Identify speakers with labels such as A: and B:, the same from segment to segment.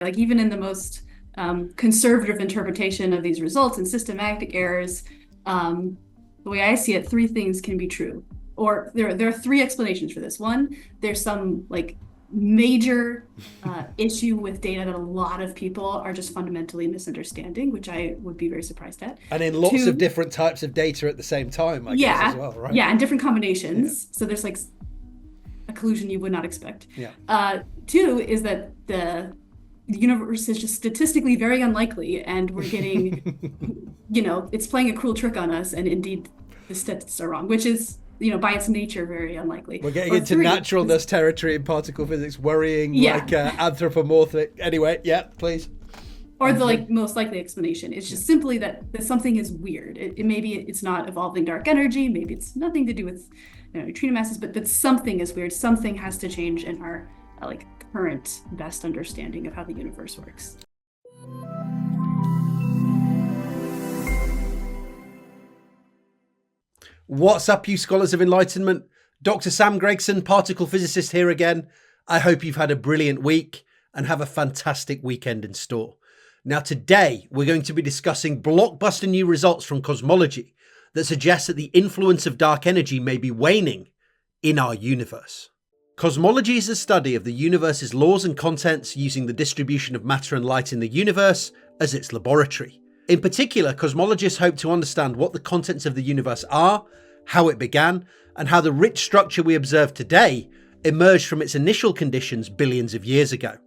A: Like even in the most conservative interpretation of these results and systematic errors, the way I see it, three things can be true. Or there are three explanations for this. One, there's some like major issue with data that a lot of people are just fundamentally misunderstanding, which I would be very surprised at.
B: And in lots
A: Two,
B: of different types of data at the same time, I guess, as well, right?
A: yeah, and different combinations. So there's like a collusion you would not expect.
B: Yeah.
A: Two is that the universe is just statistically very unlikely, and we're getting, it's playing a cruel trick on us, and indeed the statistics are wrong, which is, by its nature, very unlikely.
B: We're getting into naturalness territory in particle physics, worrying, like anthropomorphic. Anyway, yeah, please.
A: Or the most likely explanation is just simply that something is weird. Maybe it's not evolving dark energy. Maybe it's nothing to do with neutrino masses, but that something is weird. Something has to change in our current best understanding of how the universe works.
B: What's up, you scholars of enlightenment? Dr. Sam Gregson, particle physicist here again. I hope you've had a brilliant week and have a fantastic weekend in store. Now today, we're going to be discussing blockbuster new results from cosmology that suggest that the influence of dark energy may be waning in our universe. Cosmology is the study of the universe's laws and contents using the distribution of matter and light in the universe as its laboratory. In particular, cosmologists hope to understand what the contents of the universe are, how it began, and how the rich structure we observe today emerged from its initial conditions billions of years ago.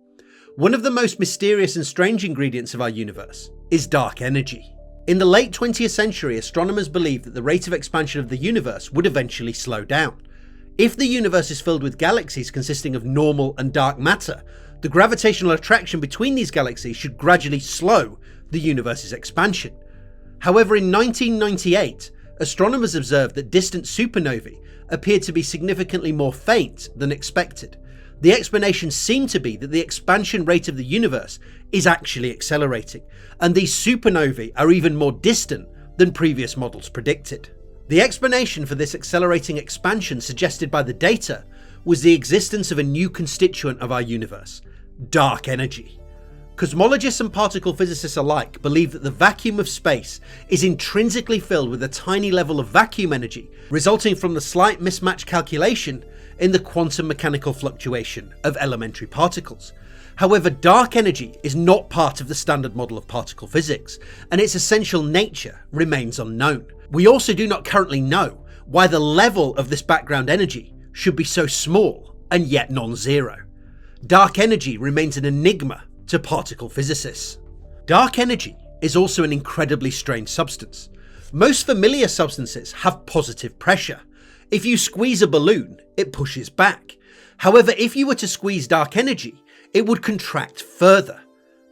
B: One of the most mysterious and strange ingredients of our universe is dark energy. In the late 20th century, astronomers believed that the rate of expansion of the universe would eventually slow down. If the universe is filled with galaxies consisting of normal and dark matter, the gravitational attraction between these galaxies should gradually slow the universe's expansion. However, in 1998, astronomers observed that distant supernovae appeared to be significantly more faint than expected. The explanation seemed to be that the expansion rate of the universe is actually accelerating, and these supernovae are even more distant than previous models predicted. The explanation for this accelerating expansion suggested by the data was the existence of a new constituent of our universe, dark energy. Cosmologists and particle physicists alike believe that the vacuum of space is intrinsically filled with a tiny level of vacuum energy, resulting from the slight mismatch calculation in the quantum mechanical fluctuation of elementary particles. However, dark energy is not part of the standard model of particle physics, and its essential nature remains unknown. We also do not currently know why the level of this background energy should be so small and yet non-zero. Dark energy remains an enigma to particle physicists. Dark energy is also an incredibly strange substance. Most familiar substances have positive pressure. If you squeeze a balloon, it pushes back. However, if you were to squeeze dark energy, it would contract further.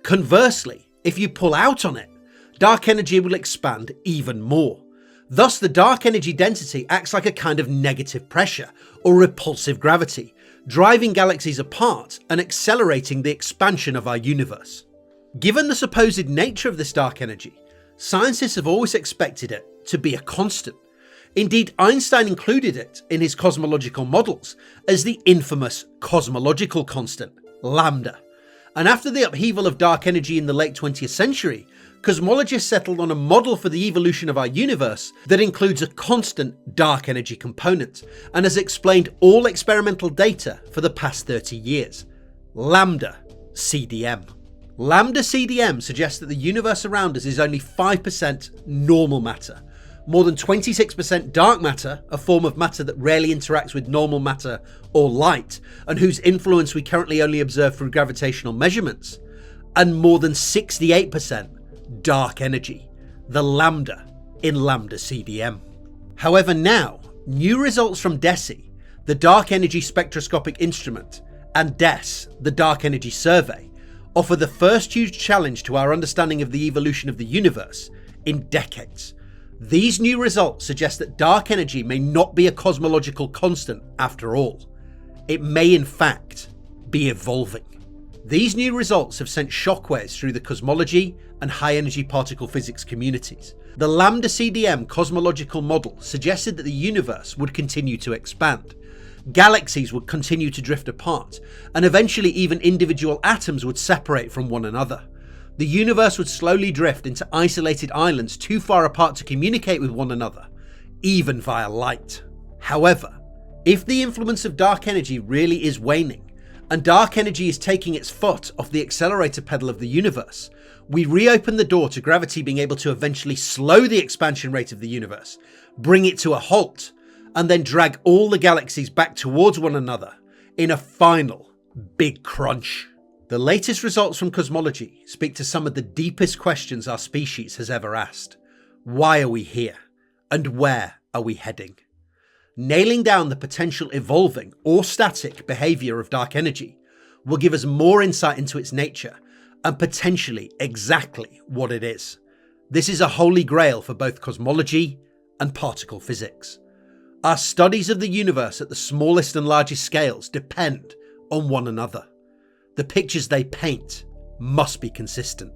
B: Conversely, if you pull out on it, dark energy will expand even more. Thus, the dark energy density acts like a kind of negative pressure or repulsive gravity, driving galaxies apart and accelerating the expansion of our universe. Given the supposed nature of this dark energy, scientists have always expected it to be a constant. Indeed, Einstein included it in his cosmological models as the infamous cosmological constant, lambda. And after the upheaval of dark energy in the late 20th century, cosmologists settled on a model for the evolution of our universe that includes a constant dark energy component and has explained all experimental data for the past 30 years. Lambda CDM. Lambda CDM suggests that the universe around us is only 5% normal matter, more than 26% dark matter, a form of matter that rarely interacts with normal matter or light, and whose influence we currently only observe through gravitational measurements, and more than 68% dark energy, the lambda in lambda CDM. However, now, new results from DESI, the Dark Energy Spectroscopic Instrument, and DES, the Dark Energy Survey, offer the first huge challenge to our understanding of the evolution of the universe in decades. These new results suggest that dark energy may not be a cosmological constant after all. It may in fact be evolving. These new results have sent shockwaves through the cosmology and high-energy particle physics communities. The lambda CDM cosmological model suggested that the universe would continue to expand. Galaxies would continue to drift apart, and eventually even individual atoms would separate from one another. The universe would slowly drift into isolated islands too far apart to communicate with one another, even via light. However, if the influence of dark energy really is waning, and dark energy is taking its foot off the accelerator pedal of the universe, we reopen the door to gravity being able to eventually slow the expansion rate of the universe, bring it to a halt, and then drag all the galaxies back towards one another in a final big crunch. The latest results from cosmology speak to some of the deepest questions our species has ever asked. Why are we here? And where are we heading? Nailing down the potential evolving or static behaviour of dark energy will give us more insight into its nature and potentially exactly what it is. This is a holy grail for both cosmology and particle physics. Our studies of the universe at the smallest and largest scales depend on one another. The pictures they paint must be consistent.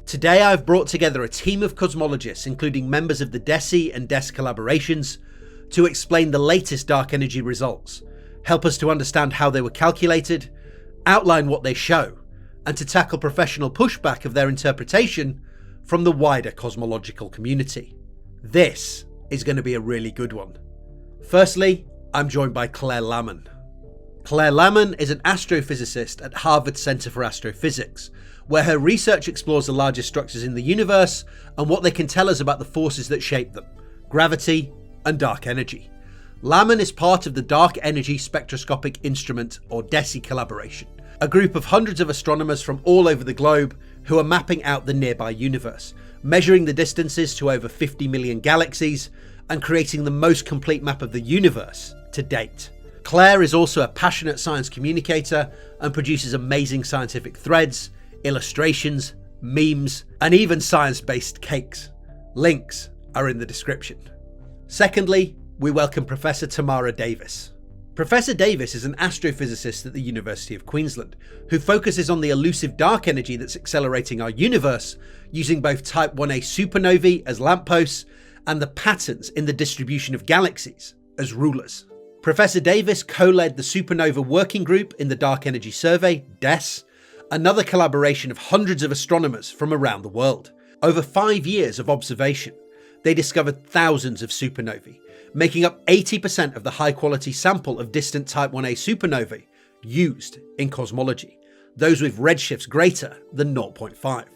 B: Today I've brought together a team of cosmologists, including members of the DESI and DES collaborations, to explain the latest dark energy results, help us to understand how they were calculated, outline what they show, and to tackle professional pushback of their interpretation from the wider cosmological community. This is going to be a really good one. Firstly, I'm joined by Claire Lamman. Claire Lamman is an astrophysicist at Harvard Center for Astrophysics, where her research explores the largest structures in the universe and what they can tell us about the forces that shape them, gravity and dark energy. Lamman is part of the Dark Energy Spectroscopic Instrument, or DESI collaboration, a group of hundreds of astronomers from all over the globe who are mapping out the nearby universe, measuring the distances to over 50 million galaxies, and creating the most complete map of the universe to date. Claire is also a passionate science communicator and produces amazing scientific threads, illustrations, memes, and even science-based cakes. Links are in the description. Secondly, we welcome Professor Tamara Davis. Professor Davis is an astrophysicist at the University of Queensland, who focuses on the elusive dark energy that's accelerating our universe, using both Type 1a supernovae as lampposts and the patterns in the distribution of galaxies as rulers. Professor Davis co-led the Supernova Working Group in the Dark Energy Survey, DES, another collaboration of hundreds of astronomers from around the world. Over 5 years of observation, they discovered thousands of supernovae, making up 80% of the high-quality sample of distant Type 1a supernovae used in cosmology, those with redshifts greater than 0.5.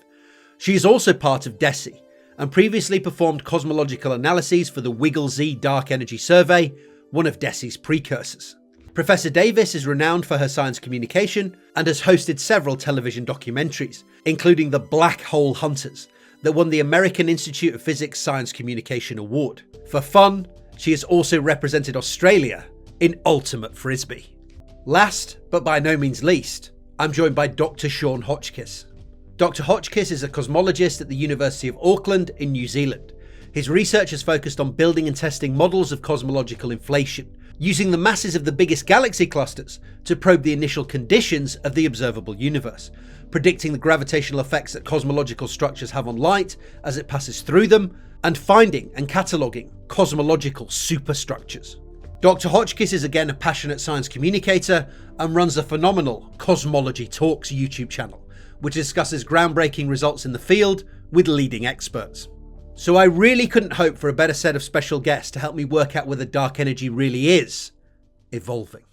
B: She is also part of DESI and previously performed cosmological analyses for the Wiggle-Z Dark Energy Survey, one of DESI's precursors. Professor Davis is renowned for her science communication and has hosted several television documentaries, including The Black Hole Hunters, that won the American Institute of Physics Science Communication Award. For fun, she has also represented Australia in Ultimate Frisbee. Last, but by no means least, I'm joined by Dr. Shaun Hotchkiss. Dr. Hotchkiss is a cosmologist at the University of Auckland in New Zealand. His research has focused on building and testing models of cosmological inflation, using the masses of the biggest galaxy clusters to probe the initial conditions of the observable universe, predicting the gravitational effects that cosmological structures have on light as it passes through them, and finding and cataloguing cosmological superstructures. Dr. Hotchkiss is again a passionate science communicator and runs a phenomenal Cosmology Talks YouTube channel, which discusses groundbreaking results in the field with leading experts. So I really couldn't hope for a better set of special guests to help me work out whether dark energy really is evolving.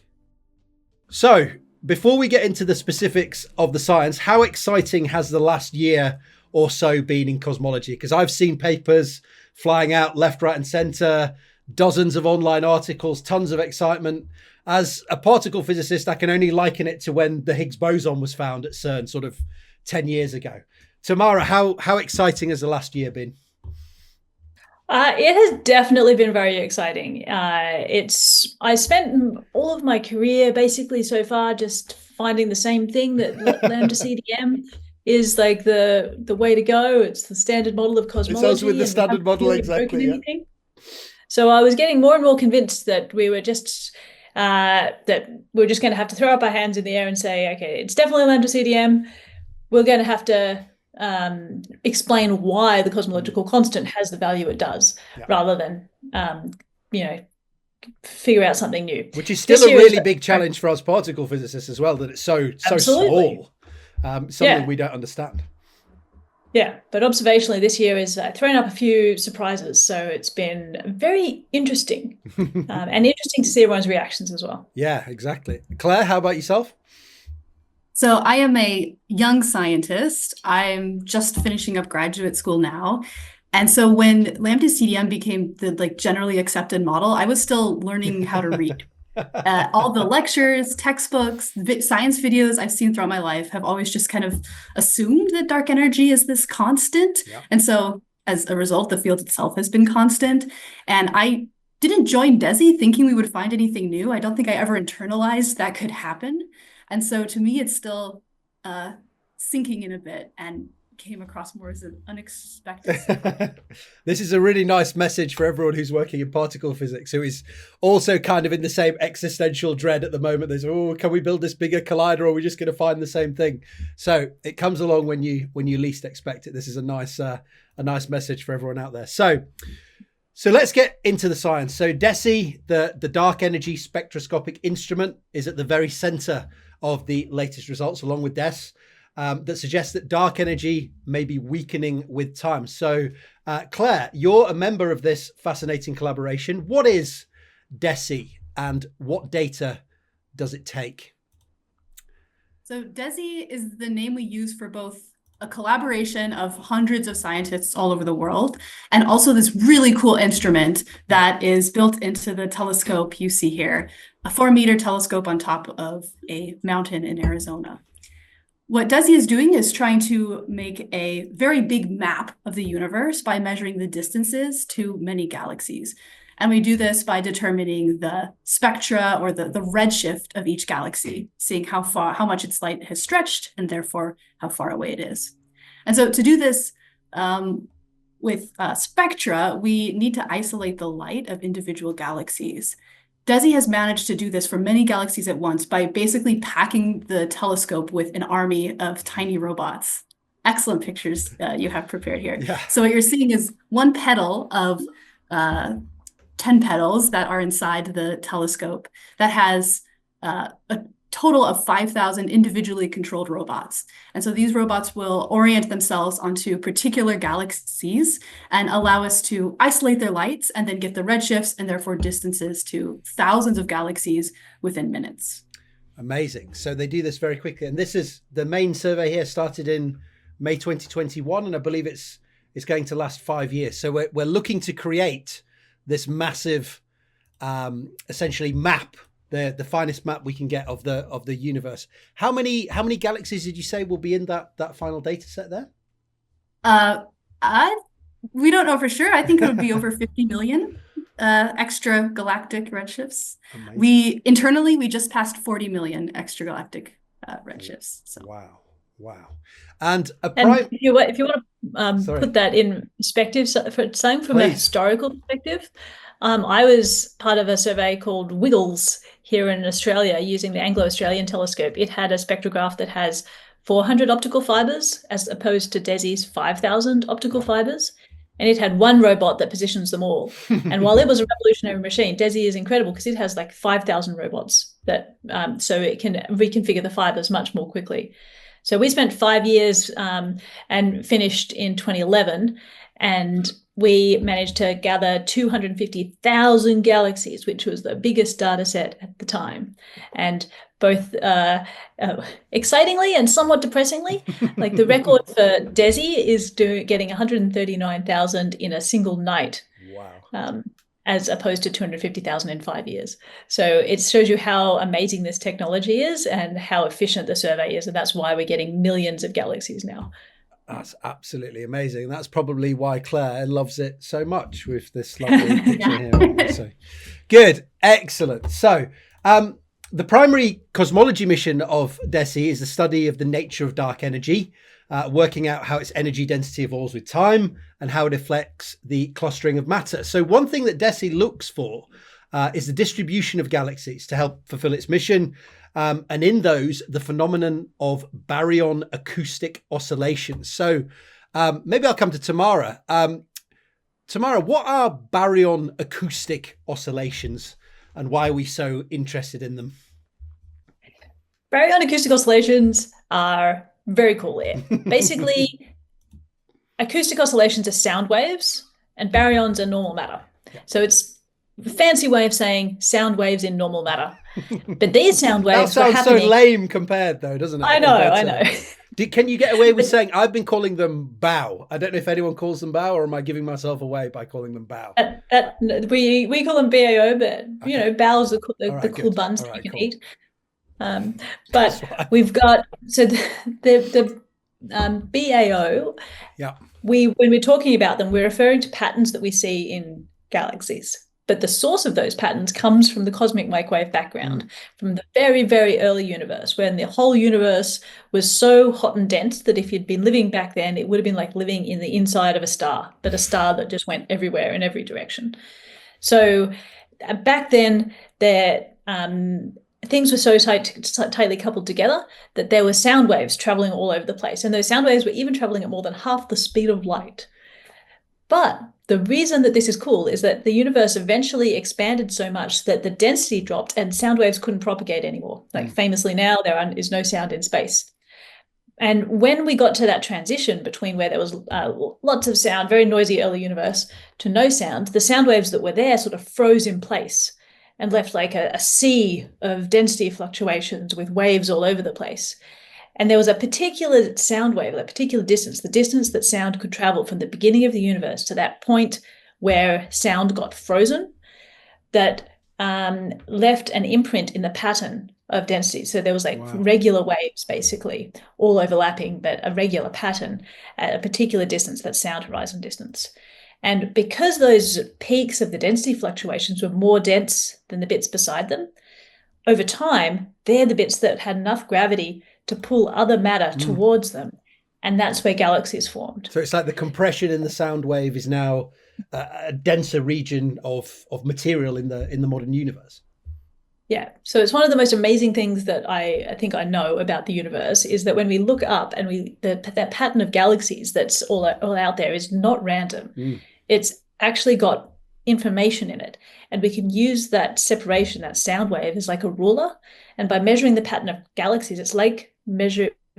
B: So, before we get into the specifics of the science, how exciting has the last year or so been in cosmology? Because I've seen papers flying out left, right and centre, dozens of online articles, tons of excitement. As a particle physicist, I can only liken it to when the Higgs boson was found at CERN sort of 10 years ago. Tamara, how exciting has the last year been?
C: It has definitely been very exciting. I spent all of my career basically so far just finding the same thing, that lambda CDM is like the way to go. It's the standard model of cosmology.
B: It sounds with the standard model, really exactly. Yeah.
C: So I was getting more and more convinced that we were just going to have to throw up our hands in the air and say, okay, it's definitely lambda CDM. We're going to have to explain why the cosmological constant has the value it does, rather than figure out something new.
B: Which is still a really big challenge for us particle physicists as well, that it's so small. Something we don't understand.
C: Yeah, but observationally this year is thrown up a few surprises. So it's been very interesting and interesting to see everyone's reactions as well.
B: Yeah, exactly. Claire, how about yourself?
A: So I am a young scientist. I'm just finishing up graduate school now. And so when Lambda CDM became the generally accepted model, I was still learning how to read. All the lectures, textbooks, science videos I've seen throughout my life have always just kind of assumed that dark energy is this constant. Yeah. And so as a result, the field itself has been constant. And I didn't join DESI thinking we would find anything new. I don't think I ever internalized that could happen. And so to me, it's still sinking in a bit and came across more as an unexpected.
B: This is a really nice message for everyone who's working in particle physics, who is also kind of in the same existential dread at the moment. There's, can we build this bigger collider, or are we just going to find the same thing? So it comes along when you least expect it. This is a nice message for everyone out there. So let's get into the science. So DESI, the dark energy spectroscopic instrument, is at the very center of the latest results, along with DES. That suggests that dark energy may be weakening with time. So, Claire, you're a member of this fascinating collaboration. What is DESI and what data does it take?
A: So DESI is the name we use for both a collaboration of hundreds of scientists all over the world, and also this really cool instrument that is built into the telescope you see here, a 4-meter telescope on top of a mountain in Arizona. What DESI is doing is trying to make a very big map of the universe by measuring the distances to many galaxies. And we do this by determining the spectra, or the redshift of each galaxy, seeing how much its light has stretched, and therefore how far away it is. And so to do this with spectra, we need to isolate the light of individual galaxies. DESI has managed to do this for many galaxies at once by basically packing the telescope with an army of tiny robots. Excellent pictures you have prepared here. Yeah. So what you're seeing is one petal of 10 petals that are inside the telescope that has a total of 5,000 individually controlled robots. And so these robots will orient themselves onto particular galaxies and allow us to isolate their lights and then get the redshifts and therefore distances to thousands of galaxies within minutes.
B: Amazing. So they do this very quickly. And this is the main survey here, started in May 2021, and I believe it's going to last 5 years. So we're looking to create this massive, essentially map, the finest map we can get of the universe. How many galaxies did you say will be in that final data set there?
A: We don't know for sure. I think it would be over 50 million extra galactic redshifts. Amazing. We just passed 40 million extragalactic redshifts. So.
B: Wow. And
C: if you want to put that in perspective, from a historical perspective, I was part of a survey called WIGGLES here in Australia using the Anglo-Australian telescope. It had a spectrograph that has 400 optical fibers as opposed to DESI's 5,000 optical fibers. And it had one robot that positions them all. And while it was a revolutionary machine, DESI is incredible because it has like 5,000 robots that so it can reconfigure the fibers much more quickly. So we spent 5 years and finished in 2011, and we managed to gather 250,000 galaxies, which was the biggest data set at the time. And both excitingly and somewhat depressingly, like the record for DESI is getting 139,000 in a single night. Wow. As opposed to 250,000 in 5 years. So it shows you how amazing this technology is and how efficient the survey is. And that's why we're getting millions of galaxies now.
B: That's absolutely amazing. That's probably why Claire loves it so much with this lovely picture here. So, good. Excellent. So the primary cosmology mission of DESI is the study of the nature of dark energy, working out how its energy density evolves with time and how it affects the clustering of matter. So one thing that DESI looks for is the distribution of galaxies to help fulfill its mission. And in those, the phenomenon of Baryon acoustic oscillations. So maybe I'll come to Tamara. Tamara, what are Baryon acoustic oscillations? and why are we so interested in them?
C: Baryon acoustic oscillations are very cool. Basically, acoustic oscillations are sound waves and baryons are normal matter. So it's a fancy way of saying sound waves in normal matter. But these sound waves
B: that sounds
C: were happening...
B: so lame compared, though, doesn't it?
C: I know.
B: Can you get away with saying, I've been calling them bow? I don't know if anyone calls them bow, or am I giving myself away by calling them bow?
C: We call them BAO, but you know, bows are the cool buns that you can eat. But we've got, so the BAO, when we're talking about them, we're referring to patterns that we see in galaxies. But the source of those patterns comes from the cosmic microwave background, from the very, very early universe, when the whole universe was so hot and dense that if you'd been living back then, it would have been like living in the inside of a star, but a star that just went everywhere in every direction. So back then, things were so tightly coupled together that there were sound waves traveling all over the place. And those sound waves were even traveling at more than half the speed of light. But the reason that this is cool is that the universe eventually expanded so much that the density dropped and sound waves couldn't propagate anymore. Like famously now, there is no sound in space. And when we got to that transition between where there was lots of sound, very noisy early universe, to no sound, the sound waves that were there sort of froze in place and left like a sea of density fluctuations with waves all over the place. And there was a particular sound wave, a particular distance, the distance that sound could travel from the beginning of the universe to that point where sound got frozen, that left an imprint in the pattern of density. So there was like regular waves, basically, all overlapping, but a regular pattern at a particular distance, that sound horizon distance. And because those peaks of the density fluctuations were more dense than the bits beside them, over time, they're the bits that had enough gravity to pull other matter towards them. And that's where galaxies formed.
B: So it's like the compression in the sound wave is now a denser region of material in the modern universe.
C: Yeah. So it's one of the most amazing things that I think I know about the universe is that when we look up and that pattern of galaxies that's all out there is not random. It's actually got information in it. And we can use that separation, that sound wave, as like a ruler. And by measuring the pattern of galaxies, it's like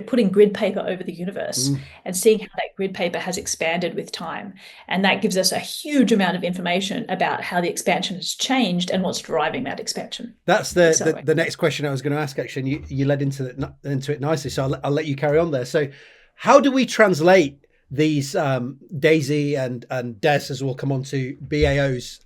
C: putting grid paper over the universe and seeing how that grid paper has expanded with time. And that gives us a huge amount of information about how the expansion has changed and what's driving that expansion.
B: That's the next question I was going to ask, actually. And you led into it nicely, so I'll let you carry on there. So how do we translate these DESI and DES, as we'll come on to, BAO's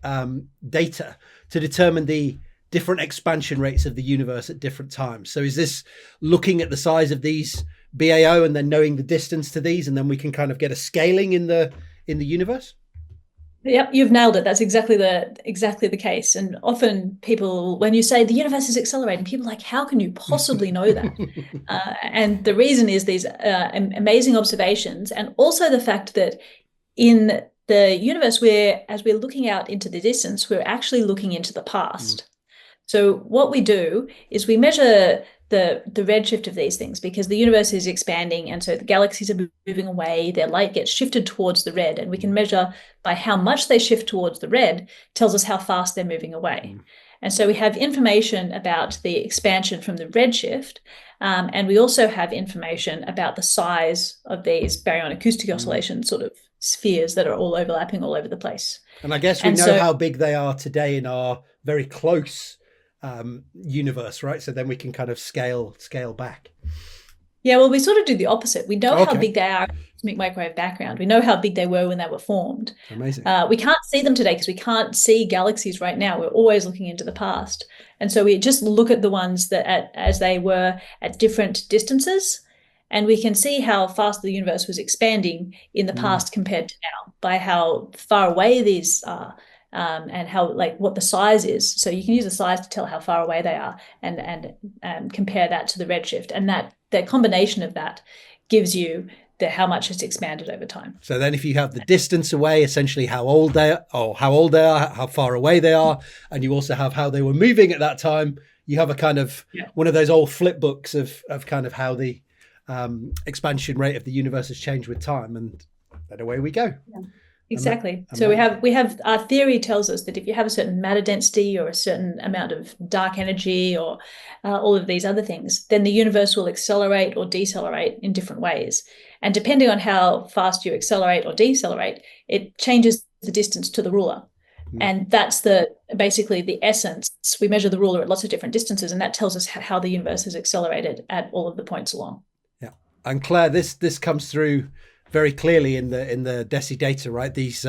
B: data to determine the different expansion rates of the universe at different times? So is this looking at the size of these BAO and then knowing the distance to these, and then we can kind of get a scaling in the universe?
C: Yep, you've nailed it. That's exactly the case. And often people, when you say the universe is accelerating, people are like, how can you possibly know that? And the reason is these amazing observations, and also the fact that in the universe, as we're looking out into the distance, we're actually looking into the past. So what we do is we measure the redshift of these things, because the universe is expanding, and so the galaxies are moving away, their light gets shifted towards the red, and we can measure by how much they shift towards the red tells us how fast they're moving away. And so we have information about the expansion from the redshift, and we also have information about the size of these baryon acoustic oscillation sort of spheres that are all overlapping all over the place.
B: And I guess we know how big they are today in our very close universe, right? So then we can kind of scale back.
C: Yeah, well, we sort of do the opposite. We know how big they are in the cosmic microwave background. We know how big they were when they were formed.
B: Amazing.
C: We can't see them today because we can't see galaxies right now. We're always looking into the past. And so we just look at the ones that as they were at different distances, and we can see how fast the universe was expanding in the past compared to now by how far away these are. And how, like, what the size is. So you can use the size to tell how far away they are, and compare that to the redshift. And that combination of that gives you how much it's expanded over time.
B: So then if you have the distance away, essentially how old they are, how far away they are, and you also have how they were moving at that time, you have a kind of one of those old flip books of kind of how the expansion rate of the universe has changed with time, and then away we go.
C: Exactly. So we have our theory tells us that if you have a certain matter density or a certain amount of dark energy or all of these other things, then the universe will accelerate or decelerate in different ways. And depending on how fast you accelerate or decelerate, it changes the distance to the ruler. And that's basically the essence. We measure the ruler at lots of different distances, and that tells us how the universe has accelerated at all of the points along.
B: Yeah. And Claire, this comes through very clearly in the DESI data, right? These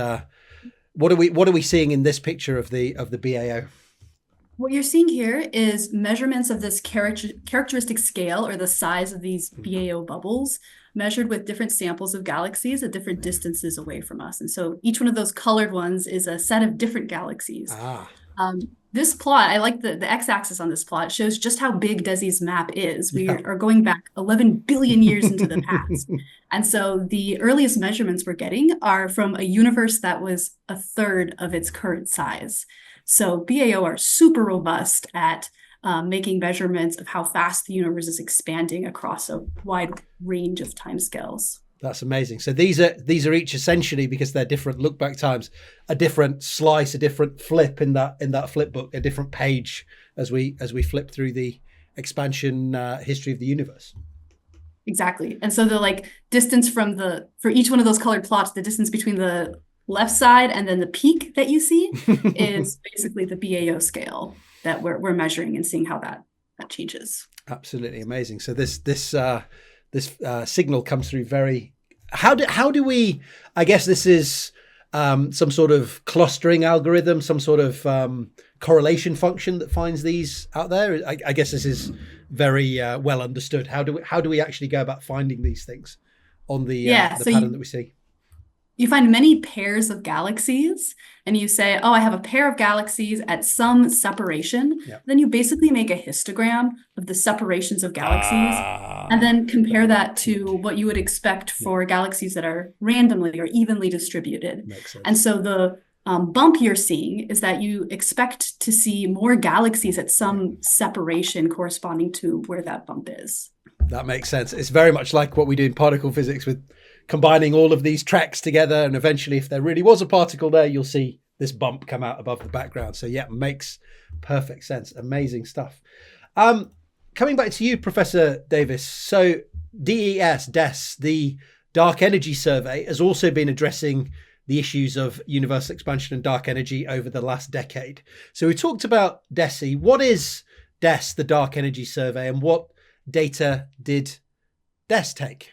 B: what are we seeing in this picture of the BAO?
A: What you're seeing here is measurements of this characteristic scale, or the size of these BAO bubbles, measured with different samples of galaxies at different distances away from us. And so each one of those colored ones is a set of different galaxies. This plot, I like the x-axis on this plot, shows just how big DESI's map is. We are going back 11 billion years into the past. And so the earliest measurements we're getting are from a universe that was a third of its current size. So BAO are super robust at making measurements of how fast the universe is expanding across a wide range of timescales.
B: That's amazing. So these are each essentially, because they're different look back times, a different slice, a different flip in that flip book, a different page as we flip through the expansion history of the universe.
A: Exactly. And so the distance for each one of those colored plots, the distance between the left side and then the peak that you see is basically the BAO scale that we're measuring and seeing how that changes.
B: Absolutely amazing. So this signal comes through very. How do we? I guess this is some sort of clustering algorithm, some sort of correlation function that finds these out there. I guess this is very well understood. How do we actually go about finding these things on the pattern that we see?
A: You find many pairs of galaxies and you say, oh, I have a pair of galaxies at some separation. Yep. Then you basically make a histogram of the separations of galaxies and then compare that to what you would expect for galaxies that are randomly or evenly distributed.
B: Makes sense.
A: And so the bump you're seeing is that you expect to see more galaxies at some separation corresponding to where that bump is.
B: That makes sense. It's very much like what we do in particle physics with combining all of these tracks together, and eventually if there really was a particle there, you'll see this bump come out above the background. So yeah, makes perfect sense. Amazing stuff. Coming back to you, Professor Davis. So DES, the Dark Energy Survey, has also been addressing the issues of universal expansion and dark energy over the last decade. So we talked about DESI. What is DES, the Dark Energy Survey, and what data did DES take?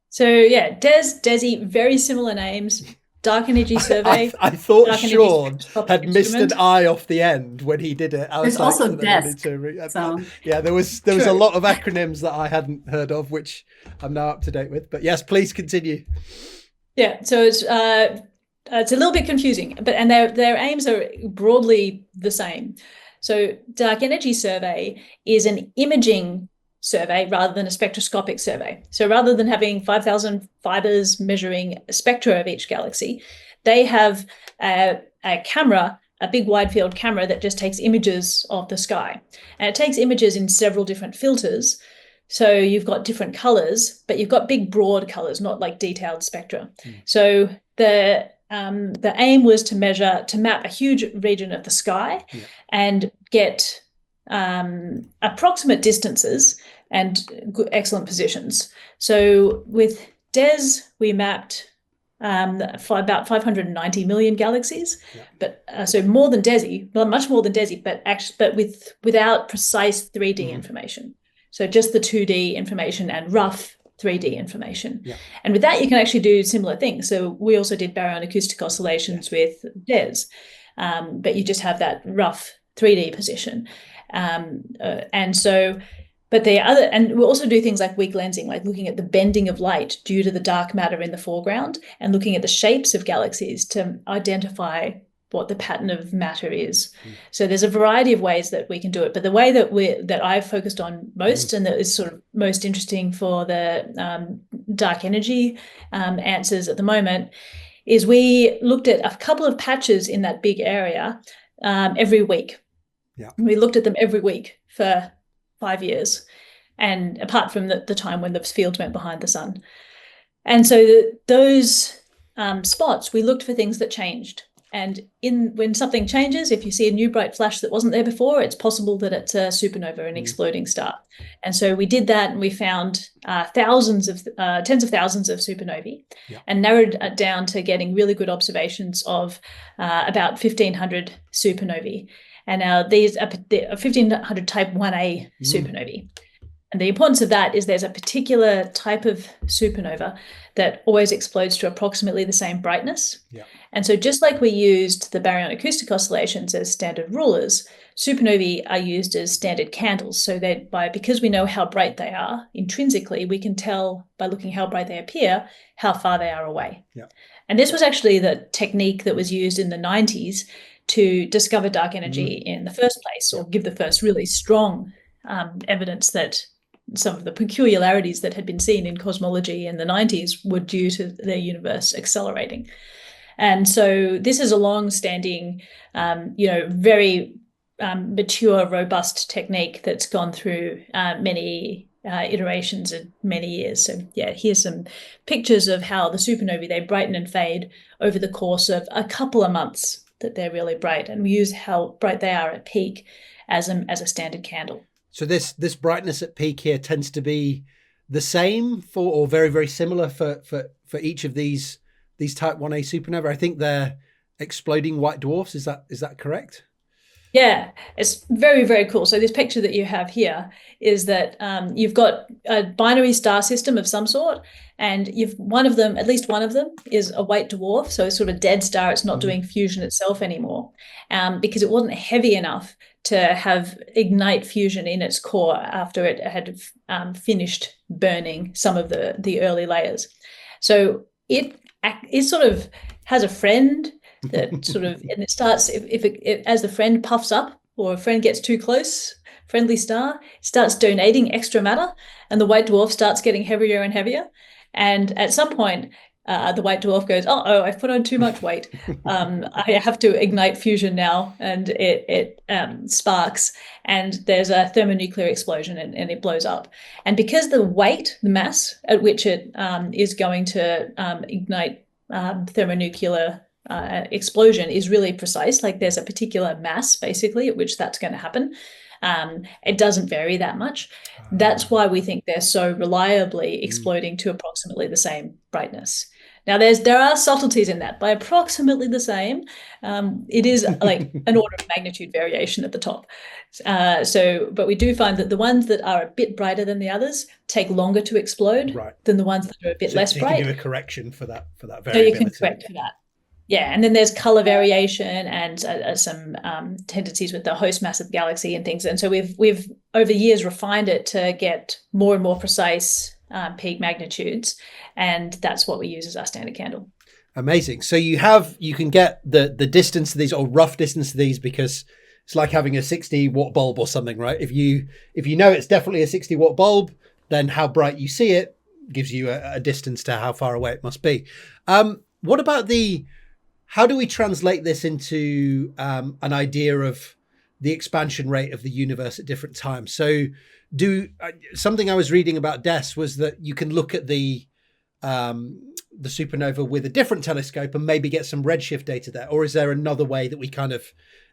C: So yeah, DESI, very similar names. Dark Energy Survey.
B: I thought Shaun had missed an I off the end when he did it.
A: There's also DESC. So.
B: Yeah, there was a lot of acronyms that I hadn't heard of, which I'm now up to date with. But yes, please continue.
C: Yeah, so it's a little bit confusing, and their aims are broadly the same. So Dark Energy Survey is an imaging survey rather than a spectroscopic survey. So rather than having 5,000 fibers measuring a spectra of each galaxy, they have a camera, a big wide field camera that just takes images of the sky. And it takes images in several different filters. So you've got different colors, but you've got big broad colors, not like detailed spectra. So the aim was to map a huge region of the sky and get approximate distances and excellent positions. So with DES, we mapped about 590 million galaxies, but so more than DESI, well, much more than DESI, but without precise 3D information. So just the 2D information and rough 3D information. And with that, you can actually do similar things. So we also did Baryon acoustic oscillations with DES, but you just have that rough 3D position. And we'll also do things like weak lensing, like looking at the bending of light due to the dark matter in the foreground and looking at the shapes of galaxies to identify what the pattern of matter is. So there's a variety of ways that we can do it, but the way that I've focused on most and that is sort of most interesting for the dark energy answers at the moment is we looked at a couple of patches in that big area every week. We looked at them every week for 5 years, and apart from the time when the fields went behind the sun. And so those spots, we looked for things that changed. And when something changes, if you see a new bright flash that wasn't there before, it's possible that it's a supernova, an exploding star. And so we did that, and we found tens of thousands of supernovae, and narrowed it down to getting really good observations of about 1,500 supernovae. And now these are 1,500 type 1A supernovae. And the importance of that is there's a particular type of supernova that always explodes to approximately the same brightness. And so just like we used the Baryon acoustic oscillations as standard rulers, supernovae are used as standard candles. So that because we know how bright they are intrinsically, we can tell by looking how bright they appear, how far they are away. And this was actually the technique that was used in the 90s to discover dark energy in the first place, or give the first really strong evidence that some of the peculiarities that had been seen in cosmology in the 90s were due to the universe accelerating. And so this is a long-standing, very mature, robust technique that's gone through many iterations in many years. So here's some pictures of how the supernovae, they brighten and fade over the course of a couple of months that they're really bright. And we use how bright they are at peak as a standard candle.
B: So this brightness at peak here tends to be the same for, or very, very similar for each of these type 1A supernova. I think they're exploding white dwarfs. Is that correct?
C: Yeah, it's very, very cool. So this picture that you have here is that you've got a binary star system of some sort, and at least one of them is a white dwarf. So it's sort of a dead star. It's not doing fusion itself anymore because it wasn't heavy enough to have ignite fusion in its core after it had finished burning some of the early layers. So it sort of has a friend that sort of, and it starts, if as the friend puffs up or a friend gets too close, friendly star starts donating extra matter, and the white dwarf starts getting heavier and heavier. And at some point, the white dwarf goes, oh, I've put on too much weight. I have to ignite fusion now. And it sparks, and there's a thermonuclear explosion, and it blows up. And because the weight, the mass at which it is going to ignite thermonuclear explosion is really precise, like there's a particular mass basically at which that's going to happen. It doesn't vary that much. That's why we think they're so reliably exploding to approximately the same brightness. Now, there are subtleties in that. By approximately the same, it is like an order of magnitude variation at the top. But we do find that the ones that are a bit brighter than the others take longer to explode than the ones that are a bit less bright.
B: You can do a correction for that variability.
C: So you can correct for that. Yeah, and then there's color variation and some tendencies with the host mass of the galaxy and things. And so we've over years refined it to get more and more precise peak magnitudes, and that's what we use as our standard candle.
B: Amazing. So you can get the distance of these, or rough distance of these, because it's like having a 60-watt bulb or something, right? If you know it's definitely a 60-watt bulb, then how bright you see it gives you a distance to how far away it must be. What about how do we translate this into an idea of the expansion rate of the universe at different times? So something I was reading about DES was that you can look at the supernova with a different telescope and maybe get some redshift data there. Or is there another way that we kind of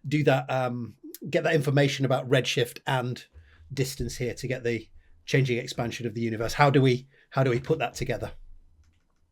B: do that, get that information about redshift and distance here to get the changing expansion of the universe? How do we put that together?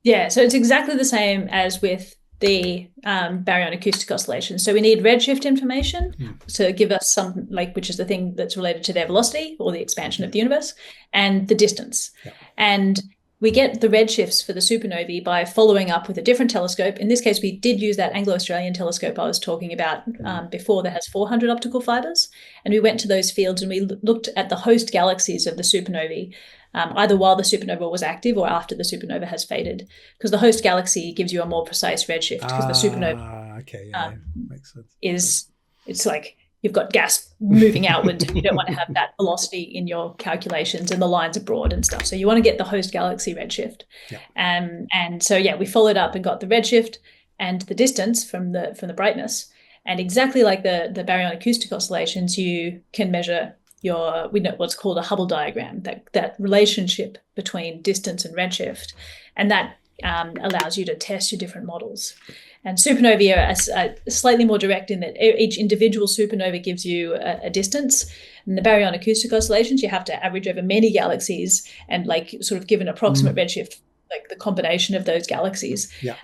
C: Yeah, so it's exactly the same as with the Baryon acoustic oscillations. So we need redshift information to give us some, which is the thing that's related to their velocity or the expansion of the universe, and the distance. Yeah. And we get the redshifts for the supernovae by following up with a different telescope. In this case, we did use that Anglo-Australian telescope I was talking about before, that has 400 optical fibers. And we went to those fields and we looked at the host galaxies of the supernovae, either while the supernova was active or after the supernova has faded, because the host galaxy gives you a more precise redshift, because the supernova
B: makes sense.
C: It's like you've got gas moving outward. You don't want to have that velocity in your calculations, and the lines are broad and stuff. So you want to get the host galaxy redshift. Yeah. And so, we followed up and got the redshift and the distance from the brightness. And exactly like the Baryon acoustic oscillations, you can measure we know what's called a Hubble diagram, that relationship between distance and redshift. And that allows you to test your different models. And supernovae are slightly more direct in that each individual supernova gives you a distance. In the Baryon acoustic oscillations, you have to average over many galaxies and like sort of give an approximate redshift, like the combination of those galaxies.
B: Yeah.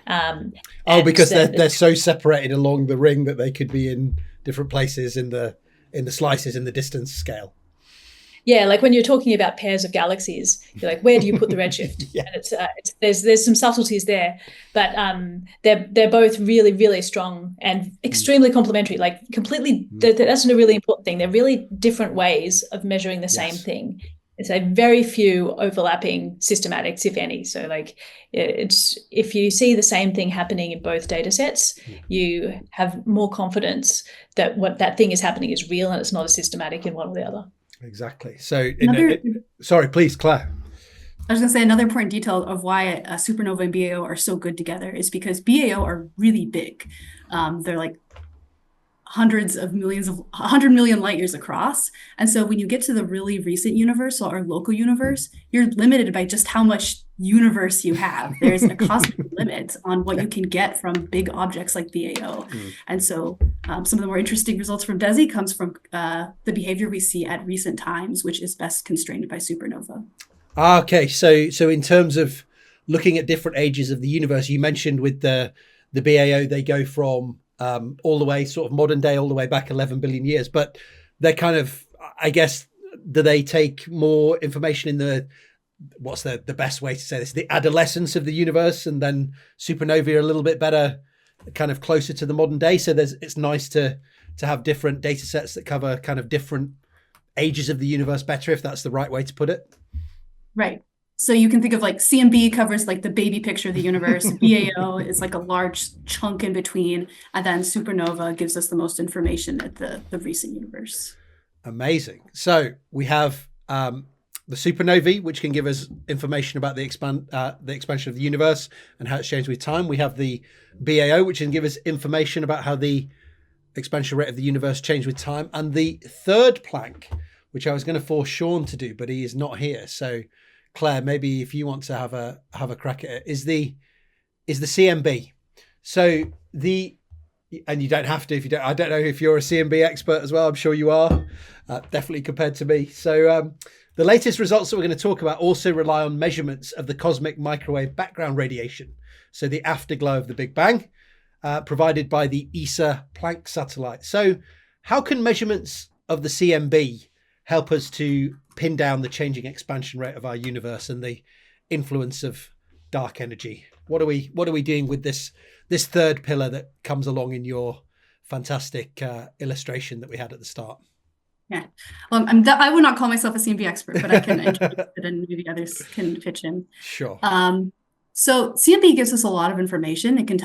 B: Because they're so separated along the ring that they could be in different places in the slices in the distance scale.
C: Yeah, like when you're talking about pairs of galaxies, you're like, where do you put the redshift? Yeah. And there's some subtleties there, but they're both really, really strong and extremely complementary. Like completely, that's a really important thing. They're really different ways of measuring the same thing. It's a very few overlapping systematics, if any. So like if you see the same thing happening in both data sets, you have more confidence that what that thing is happening is real and it's not a systematic in one or the other.
B: Exactly. So, sorry, please, Claire.
A: I was going to say another important detail of why a supernova and BAO are so good together is because BAO are really big. They're like 100 million light years across. And so when you get to the really recent universe or local universe, you're limited by just how much universe you have. There's a cosmic limit on what you can get from big objects like BAO. And so some of the more interesting results from DESI comes from the behavior we see at recent times, which is best constrained by supernova.
B: Okay, so in terms of looking at different ages of the universe, you mentioned with the BAO, they go from all the way sort of modern day, all the way back 11 billion years, but they're kind of, I guess, do they take more information in the, what's the best way to say this, the adolescence of the universe, and then supernovae are a little bit better, kind of closer to the modern day. So it's nice to have different data sets that cover kind of different ages of the universe better, if that's the right way to put it.
A: Right. So you can think of like CMB covers like the baby picture of the universe. BAO is like a large chunk in between. And then supernova gives us the most information at the recent universe.
B: Amazing. So we have the supernovae, which can give us information about the expansion of the universe and how it's changed with time. We have the BAO, which can give us information about how the expansion rate of the universe changed with time. And the third plank, which I was going to force Shaun to do, but he is not here. So Claire, maybe if you want to have a crack at it, is the CMB. So and you don't have to if you don't. I don't know if you're a CMB expert as well. I'm sure you are, definitely compared to me. So the latest results that we're going to talk about also rely on measurements of the cosmic microwave background radiation, so the afterglow of the Big Bang, provided by the ESA Planck satellite. So how can measurements of the CMB help us to pin down the changing expansion rate of our universe and the influence of dark energy? What are we doing with this third pillar that comes along in your fantastic illustration that we had at the start?
A: Yeah, well, I would not call myself a CMB expert, but I can introduce it and maybe others can pitch in.
B: Sure.
A: So CMB gives us a lot of information. It can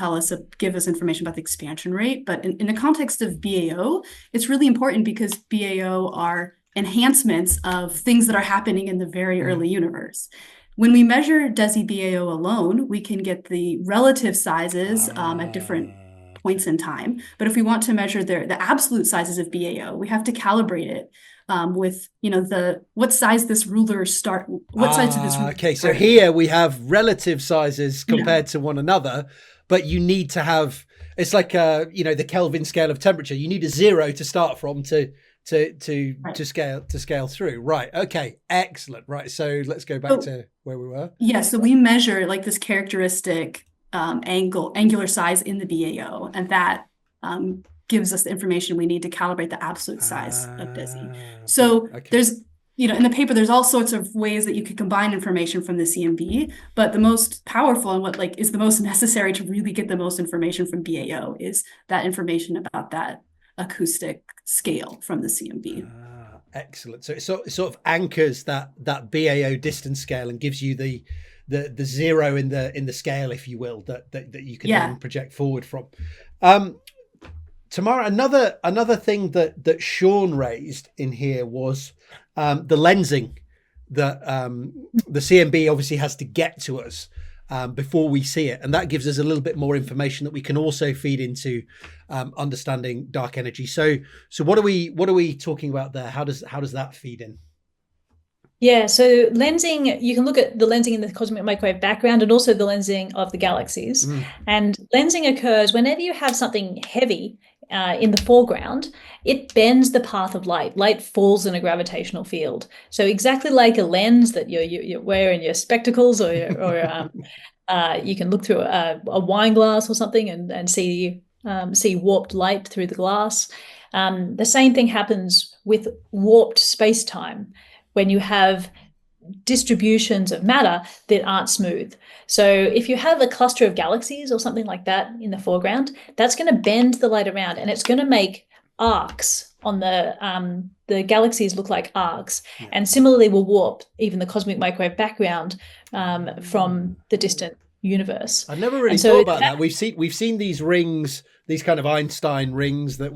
A: give us information about the expansion rate, but in the context of BAO, it's really important because BAO are enhancements of things that are happening in the very early universe. When we measure DESI BAO alone, we can get the relative sizes at different points in time. But if we want to measure the absolute sizes of BAO, we have to calibrate it with what size this ruler what size did this ruler
B: okay, so here we have relative sizes compared to one another, but you need to have, it's like the Kelvin scale of temperature. You need a 0 to start from to scale through. Right. Okay. Excellent. Right. So let's go back to where we were.
A: Yeah. So we measure like this characteristic angular size in the BAO, and that gives us the information we need to calibrate the absolute size of DESI. So there's, in the paper, there's all sorts of ways that you could combine information from the CMB, but the most powerful and what is the most necessary to really get the most information from BAO is that information about that acoustic scale from the CMB.
B: Excellent. So it sort of anchors that BAO distance scale and gives you the 0 in the scale, if you will, that you can then project forward from. Tamara, another thing that Shaun raised in here was the lensing that the CMB obviously has to get to us before we see it, and that gives us a little bit more information that we can also feed into understanding dark energy. So what are we talking about there? How does that feed in?
C: Yeah, so lensing, you can look at the lensing in the cosmic microwave background and also the lensing of the galaxies. And lensing occurs whenever you have something heavy in the foreground, it bends the path of light. Light falls in a gravitational field. So exactly like a lens that you wear in your spectacles, or you can look through a wine glass or something and see warped light through the glass. The same thing happens with warped space-time when you have distributions of matter that aren't smooth. So if you have a cluster of galaxies or something like that in the foreground, that's going to bend the light around, and it's going to make arcs on the galaxies look like arcs. Yeah. And similarly will warp even the cosmic microwave background from the distant universe.
B: I never really thought about that. We've seen these rings, these kind of Einstein rings that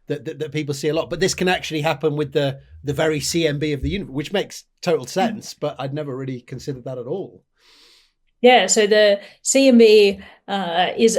B: that people see a lot, but this can actually happen with the very CMB of the universe, which makes total sense, but I'd never really considered that at all.
C: Yeah, so the CMB is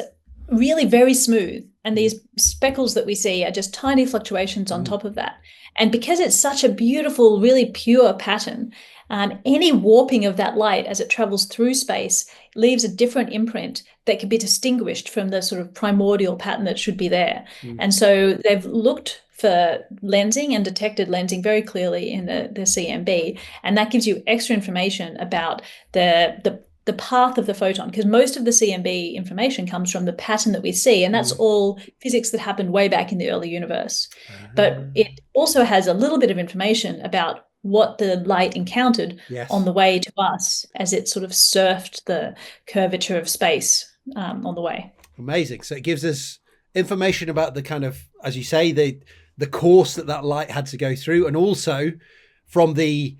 C: really very smooth, and these speckles that we see are just tiny fluctuations on top of that. And because it's such a beautiful, really pure pattern, any warping of that light as it travels through space leaves a different imprint that can be distinguished from the sort of primordial pattern that should be there. And so they've looked for lensing and detected lensing very clearly in the CMB, and that gives you extra information about the path of the photon, because most of the CMB information comes from the pattern that we see, and that's all physics that happened way back in the early universe. But it also has a little bit of information about what the light encountered on the way to us as it sort of surfed the curvature of space on the way.
B: Amazing. So it gives us information about the kind of, as you say, the course that light had to go through, and also from the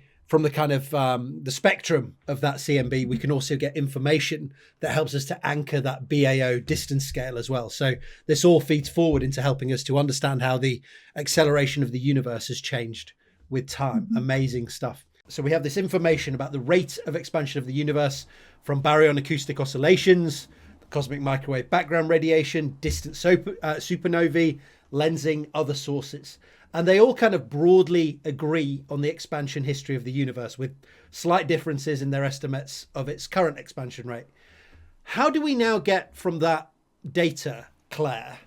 B: kind of the spectrum of that CMB, we can also get information that helps us to anchor that BAO distance scale as well. So this all feeds forward into helping us to understand how the acceleration of the universe has changed with time. Amazing stuff. So we have this information about the rate of expansion of the universe from Baryon acoustic oscillations, the cosmic microwave background radiation, distant supernovae, lensing, other sources. And they all kind of broadly agree on the expansion history of the universe, with slight differences in their estimates of its current expansion rate. How do we now get from that data, Claire,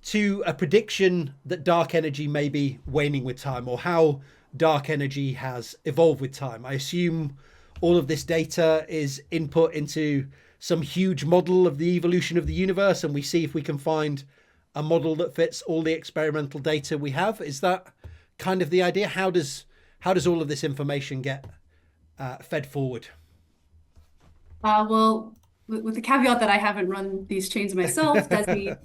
B: to a prediction that dark energy may be waning with time, or how dark energy has evolved with time? I assume all of this data is input into some huge model of the evolution of the universe, and we see if we can find a model that fits all the experimental data we have. Is that kind of the idea? How does all of this information get fed forward?
A: Well, with the caveat that I haven't run these chains myself, DESI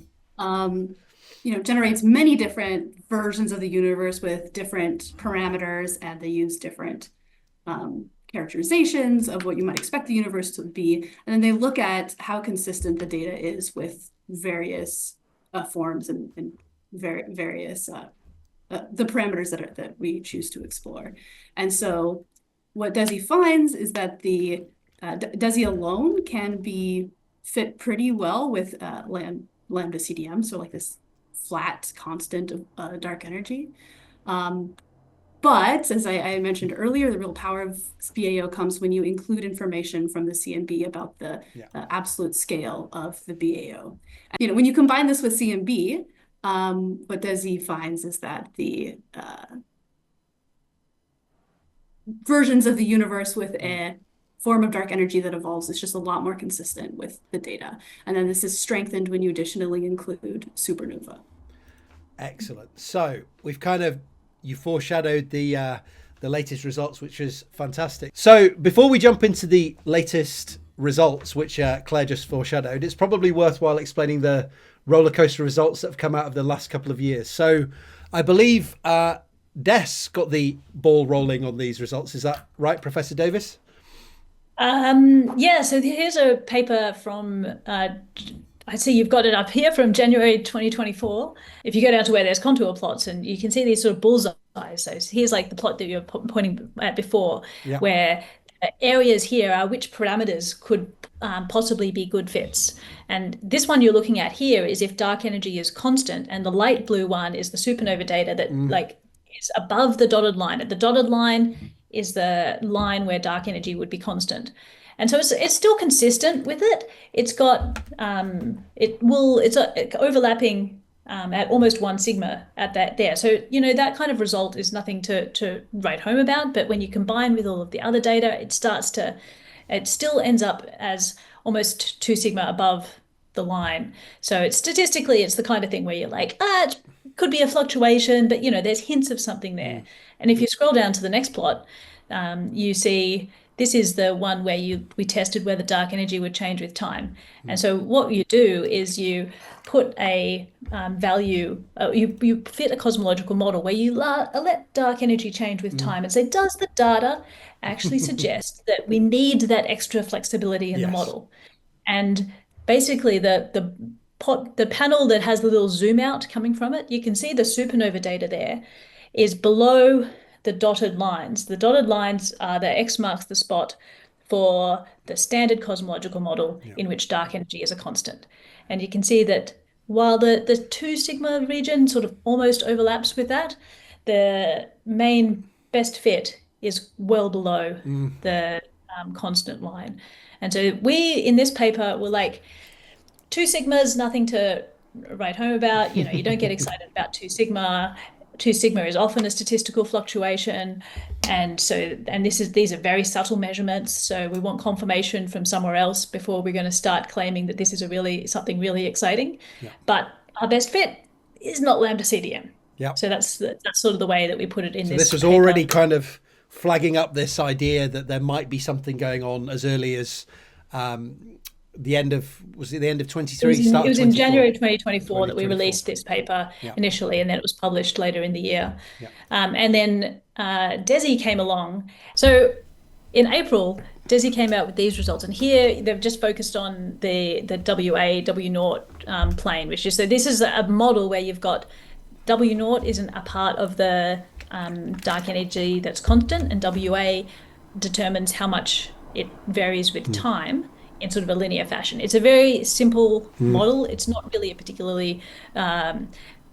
A: generates many different versions of the universe with different parameters, and they use different characterizations of what you might expect the universe to be. And then they look at how consistent the data is with various forms and various the parameters that we choose to explore. And so what DESI finds is that the DESI alone can be fit pretty well with lambda CDM, so like this flat constant of dark energy. But as I mentioned earlier, the real power of BAO comes when you include information from the CMB about the absolute scale of the BAO. When you combine this with CMB, what DESI finds is that the versions of the universe with a form of dark energy that evolves is just a lot more consistent with the data. And then this is strengthened when you additionally include supernova.
B: Excellent. So we've you foreshadowed the latest results, which is fantastic. So before we jump into the latest results, which Claire just foreshadowed, it's probably worthwhile explaining the roller coaster results that have come out of the last couple of years. So I believe DES got the ball rolling on these results. Is that right, Professor Davis?
C: Yeah, so here's a paper from I see you've got it up here from January 2024. If you go down to where there's contour plots, and you can see these sort of bullseyes. So here's like the plot that you were pointing at before, where areas here are which parameters could possibly be good fits. And this one you're looking at here is if dark energy is constant, and the light blue one is the supernova data that is above the dotted line. The dotted line is the line where dark energy would be constant. And so it's still consistent with it. It's got it's overlapping at almost 1 sigma at that there. So, that kind of result is nothing to write home about. But when you combine with all of the other data, it still ends up as almost 2 sigma above the line. So statistically, it's the kind of thing where you're like, it could be a fluctuation, but there's hints of something there. And if you scroll down to the next plot, you see this is the one where we tested whether dark energy would change with time. And so what you do is you put a value, you fit a cosmological model where you let dark energy change with time and say, does the data actually suggest that we need that extra flexibility in the model? And basically the panel that has the little zoom out coming from it, you can see the supernova data there is below the dotted lines. The dotted lines are the X marks the spot for the standard cosmological model in which dark energy is a constant. And you can see that while the 2 sigma region sort of almost overlaps with that, the main best fit is well below the constant line. And so we, in this paper, were like, 2 sigmas, nothing to write home about. You don't get excited about 2 sigma. 2 sigma is often a statistical fluctuation. And these are very subtle measurements. So we want confirmation from somewhere else before we're going to start claiming that this is something really exciting. But our best fit is not lambda CDM. So that's sort of the way that we put it in this.
B: This was already kind of flagging up this idea that there might be something going on as early as the end of 23?
C: It was in January 2024 that we released this paper initially, and then it was published later in the year. And then DESI came along. So in April, DESI came out with these results, and here they've just focused on the W0 plane, which is, so this is a model where you've got W0 isn't a part of the dark energy that's constant, and WA determines how much it varies with time in sort of a linear fashion. It's a very simple model. It's not really a particularly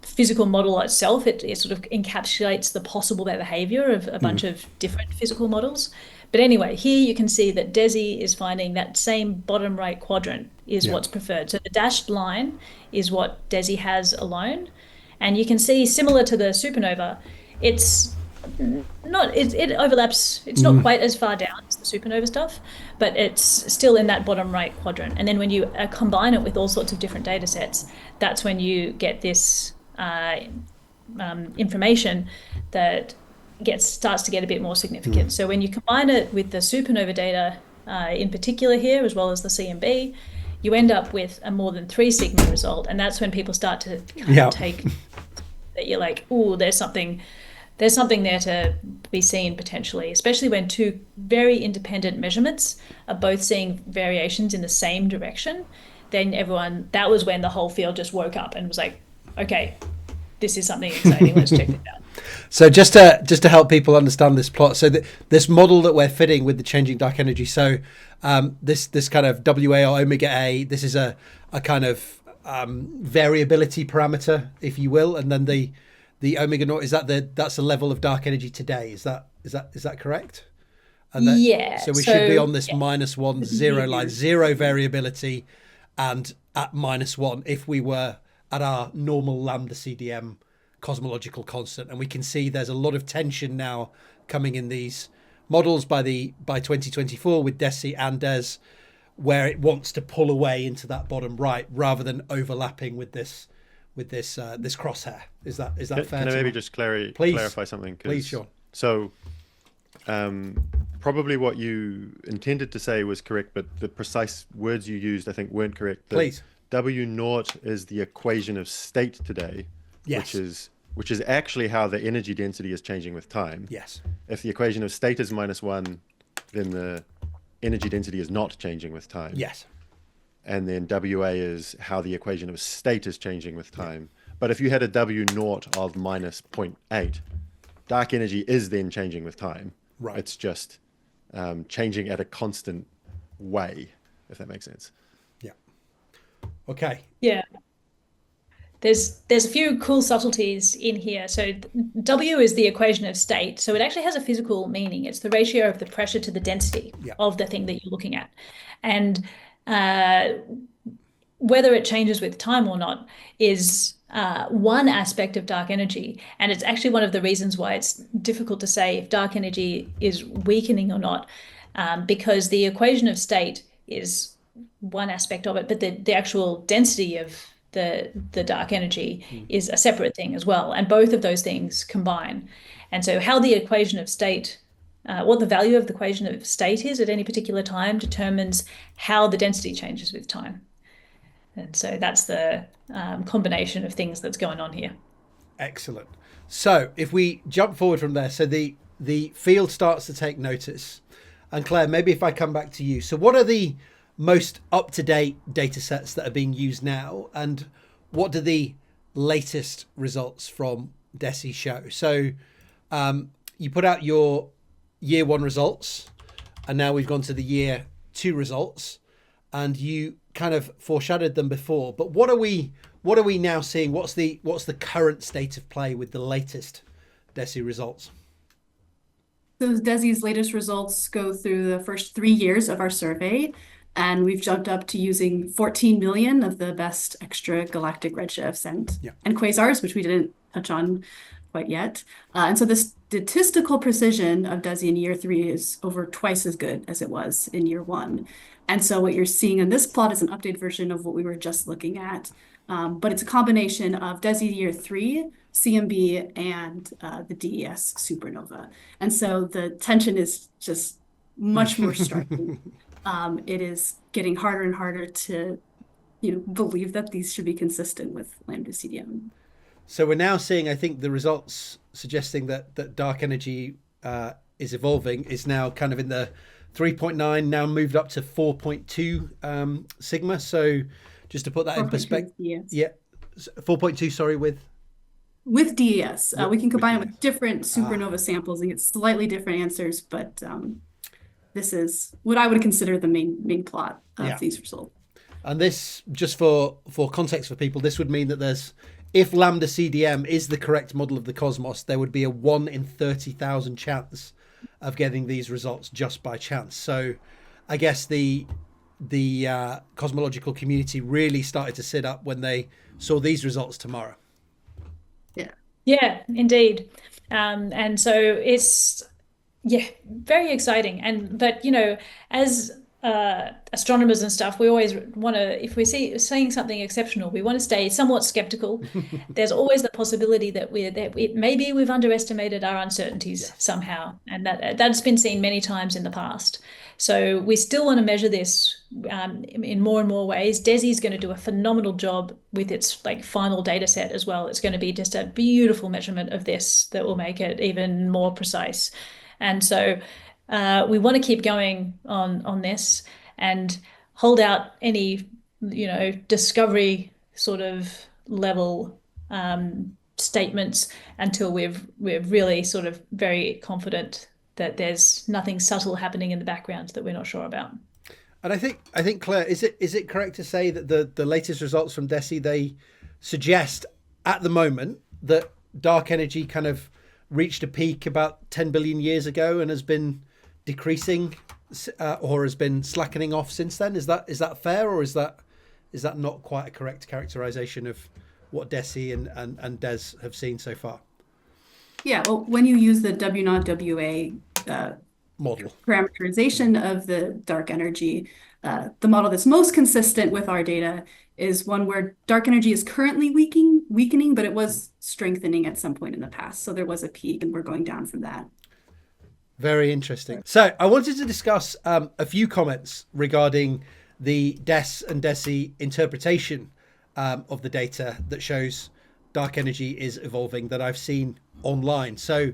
C: physical model itself. It sort of encapsulates the possible behavior of a bunch of different physical models. But anyway, here you can see that DESI is finding that same bottom right quadrant is what's preferred. So the dashed line is what DESI has alone. And you can see, similar to the supernova, it overlaps. It's not quite as far down as the supernova stuff, but it's still in that bottom right quadrant. And then when you combine it with all sorts of different data sets, that's when you get this information that starts to get a bit more significant. So when you combine it with the supernova data in particular here, as well as the CMB, you end up with a more than 3 sigma result. And that's when people start to kind of take that you're like, oh, there's something there to be seen potentially, especially when 2 very independent measurements are both seeing variations in the same direction. Then that was when the whole field just woke up and was like, okay, this is something exciting. Let's check it out.
B: So just to help people understand this plot, so this model that we're fitting with the changing dark energy, so this kind of WA or omega A, this is a kind of variability parameter, if you will, and then the omega naught, that's the level of dark energy today. Is that correct? And then, so we should be on this -1 0 line, 0 variability, and at -1 if we were at our normal lambda CDM cosmological constant. And we can see there's a lot of tension now coming in these models by 2024 with DESI and DES, where it wants to pull away into that bottom right rather than overlapping with this crosshair. Is that fair?
D: Can I maybe just clarify something?
B: Please, Shaun.
D: So probably what you intended to say was correct, but the precise words you used, I think, weren't correct.
B: Please.
D: W0 is the equation of state today, which is actually how the energy density is changing with time.
B: Yes.
D: If the equation of state is -1, then the energy density is not changing with time.
B: Yes.
D: And then WA is how the equation of state is changing with time. But if you had a W0 of -0.8, dark energy is then changing with time.
B: Right.
D: It's just changing at a constant way, if that makes sense.
B: Yeah. Okay.
C: Yeah. there's a few cool subtleties in here. So W is the equation of state. So it actually has a physical meaning. It's the ratio of the pressure to the density of the thing that you're looking at. And whether it changes with time or not is one aspect of dark energy. And it's actually one of the reasons why it's difficult to say if dark energy is weakening or not, because the equation of state is one aspect of it, but the actual density of the dark energy is a separate thing as well. And both of those things combine. And so how the equation of state, what the value of the equation of state is at any particular time determines how the density changes with time. And so that's the combination of things that's going on here.
B: Excellent. So if we jump forward from there, so the field starts to take notice. And Claire, maybe if I come back to you. So what are the most up-to-date data sets that are being used now, and what do the latest results from DESI show? So you put out your year 1 results, and now we've gone to the year 2 results, and you kind of foreshadowed them before, but what are we now seeing? What's the current state of play with the latest DESI results?
A: So DESI's latest results go through the first 3 years of our survey, and we've jumped up to using 14 million of the best extragalactic redshifts and quasars, which we didn't touch on quite yet. And so the statistical precision of DESI in year 3 is over twice as good as it was in year 1. And so what you're seeing in this plot is an updated version of what we were just looking at. But it's a combination of DESI year 3, CMB, and the DES supernova. And so the tension is just much more striking. It is getting harder and harder to believe that these should be consistent with lambda CDM.
B: So we're now seeing, I think, the results suggesting that dark energy is evolving, is now kind of in the 3.9, now moved up to 4.2 sigma. So just to put that in perspective, 4.2, sorry, with
A: DES. We can combine it with different supernova samples and get slightly different answers, but this is what I would consider the main plot of these results.
B: And this, just for context for people, this would mean that if lambda CDM is the correct model of the cosmos, there would be a 1 in 30,000 chance of getting these results just by chance. So I guess the cosmological community really started to sit up when they saw these results, Tamara.
C: Yeah, indeed. And so it's very exciting. But as astronomers and stuff, we always want to, if we're seeing something exceptional, we want to stay somewhat skeptical. There's always the possibility that maybe we've underestimated our uncertainties somehow, and that's been seen many times in the past. So we still want to measure this in more and more ways. DESI is going to do a phenomenal job with its final data set as well. It's going to be just a beautiful measurement of this that will make it even more precise. And so we want to keep going on this and hold out any, discovery sort of level statements until we're really sort of very confident that there's nothing subtle happening in the background that we're not sure about.
B: And I think Claire, is it correct to say that the latest results from DESI, they suggest at the moment that dark energy kind of reached a peak about 10 billion years ago and has been decreasing or has been slackening off since then? Is that fair, or is that not quite a correct characterization of what DESI and DES have seen so far?
A: Yeah, well, when you use the W0 WA
B: model
A: parameterization of the dark energy, the model that's most consistent with our data is one where dark energy is currently weakening, but it was strengthening at some point in the past. So there was a peak, and we're going down from that.
B: Very interesting. So I wanted to discuss a few comments regarding the DES and DESI interpretation of the data that shows dark energy is evolving that I've seen online. So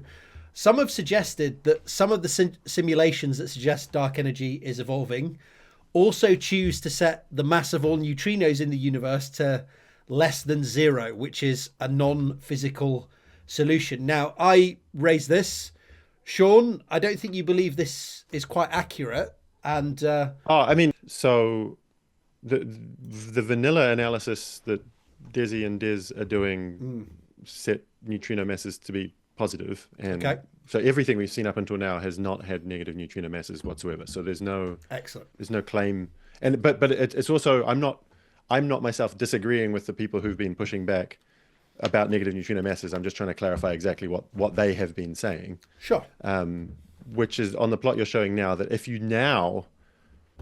B: some have suggested that some of the simulations that suggest dark energy is evolving also choose to set the mass of all neutrinos in the universe to less than 0, which is a non-physical solution. Now, I raise this. Shaun, I don't think you believe this is quite accurate. And
D: so the vanilla analysis that DESI and DES are doing set neutrino masses to be positive, and so everything we've seen up until now has not had negative neutrino masses whatsoever. So there's no claim, and but it's also I'm not myself disagreeing with the people who've been pushing back about negative neutrino masses. I'm just trying to clarify exactly what they have been saying.
B: Sure.
D: Which is on the plot you're showing now, that if you now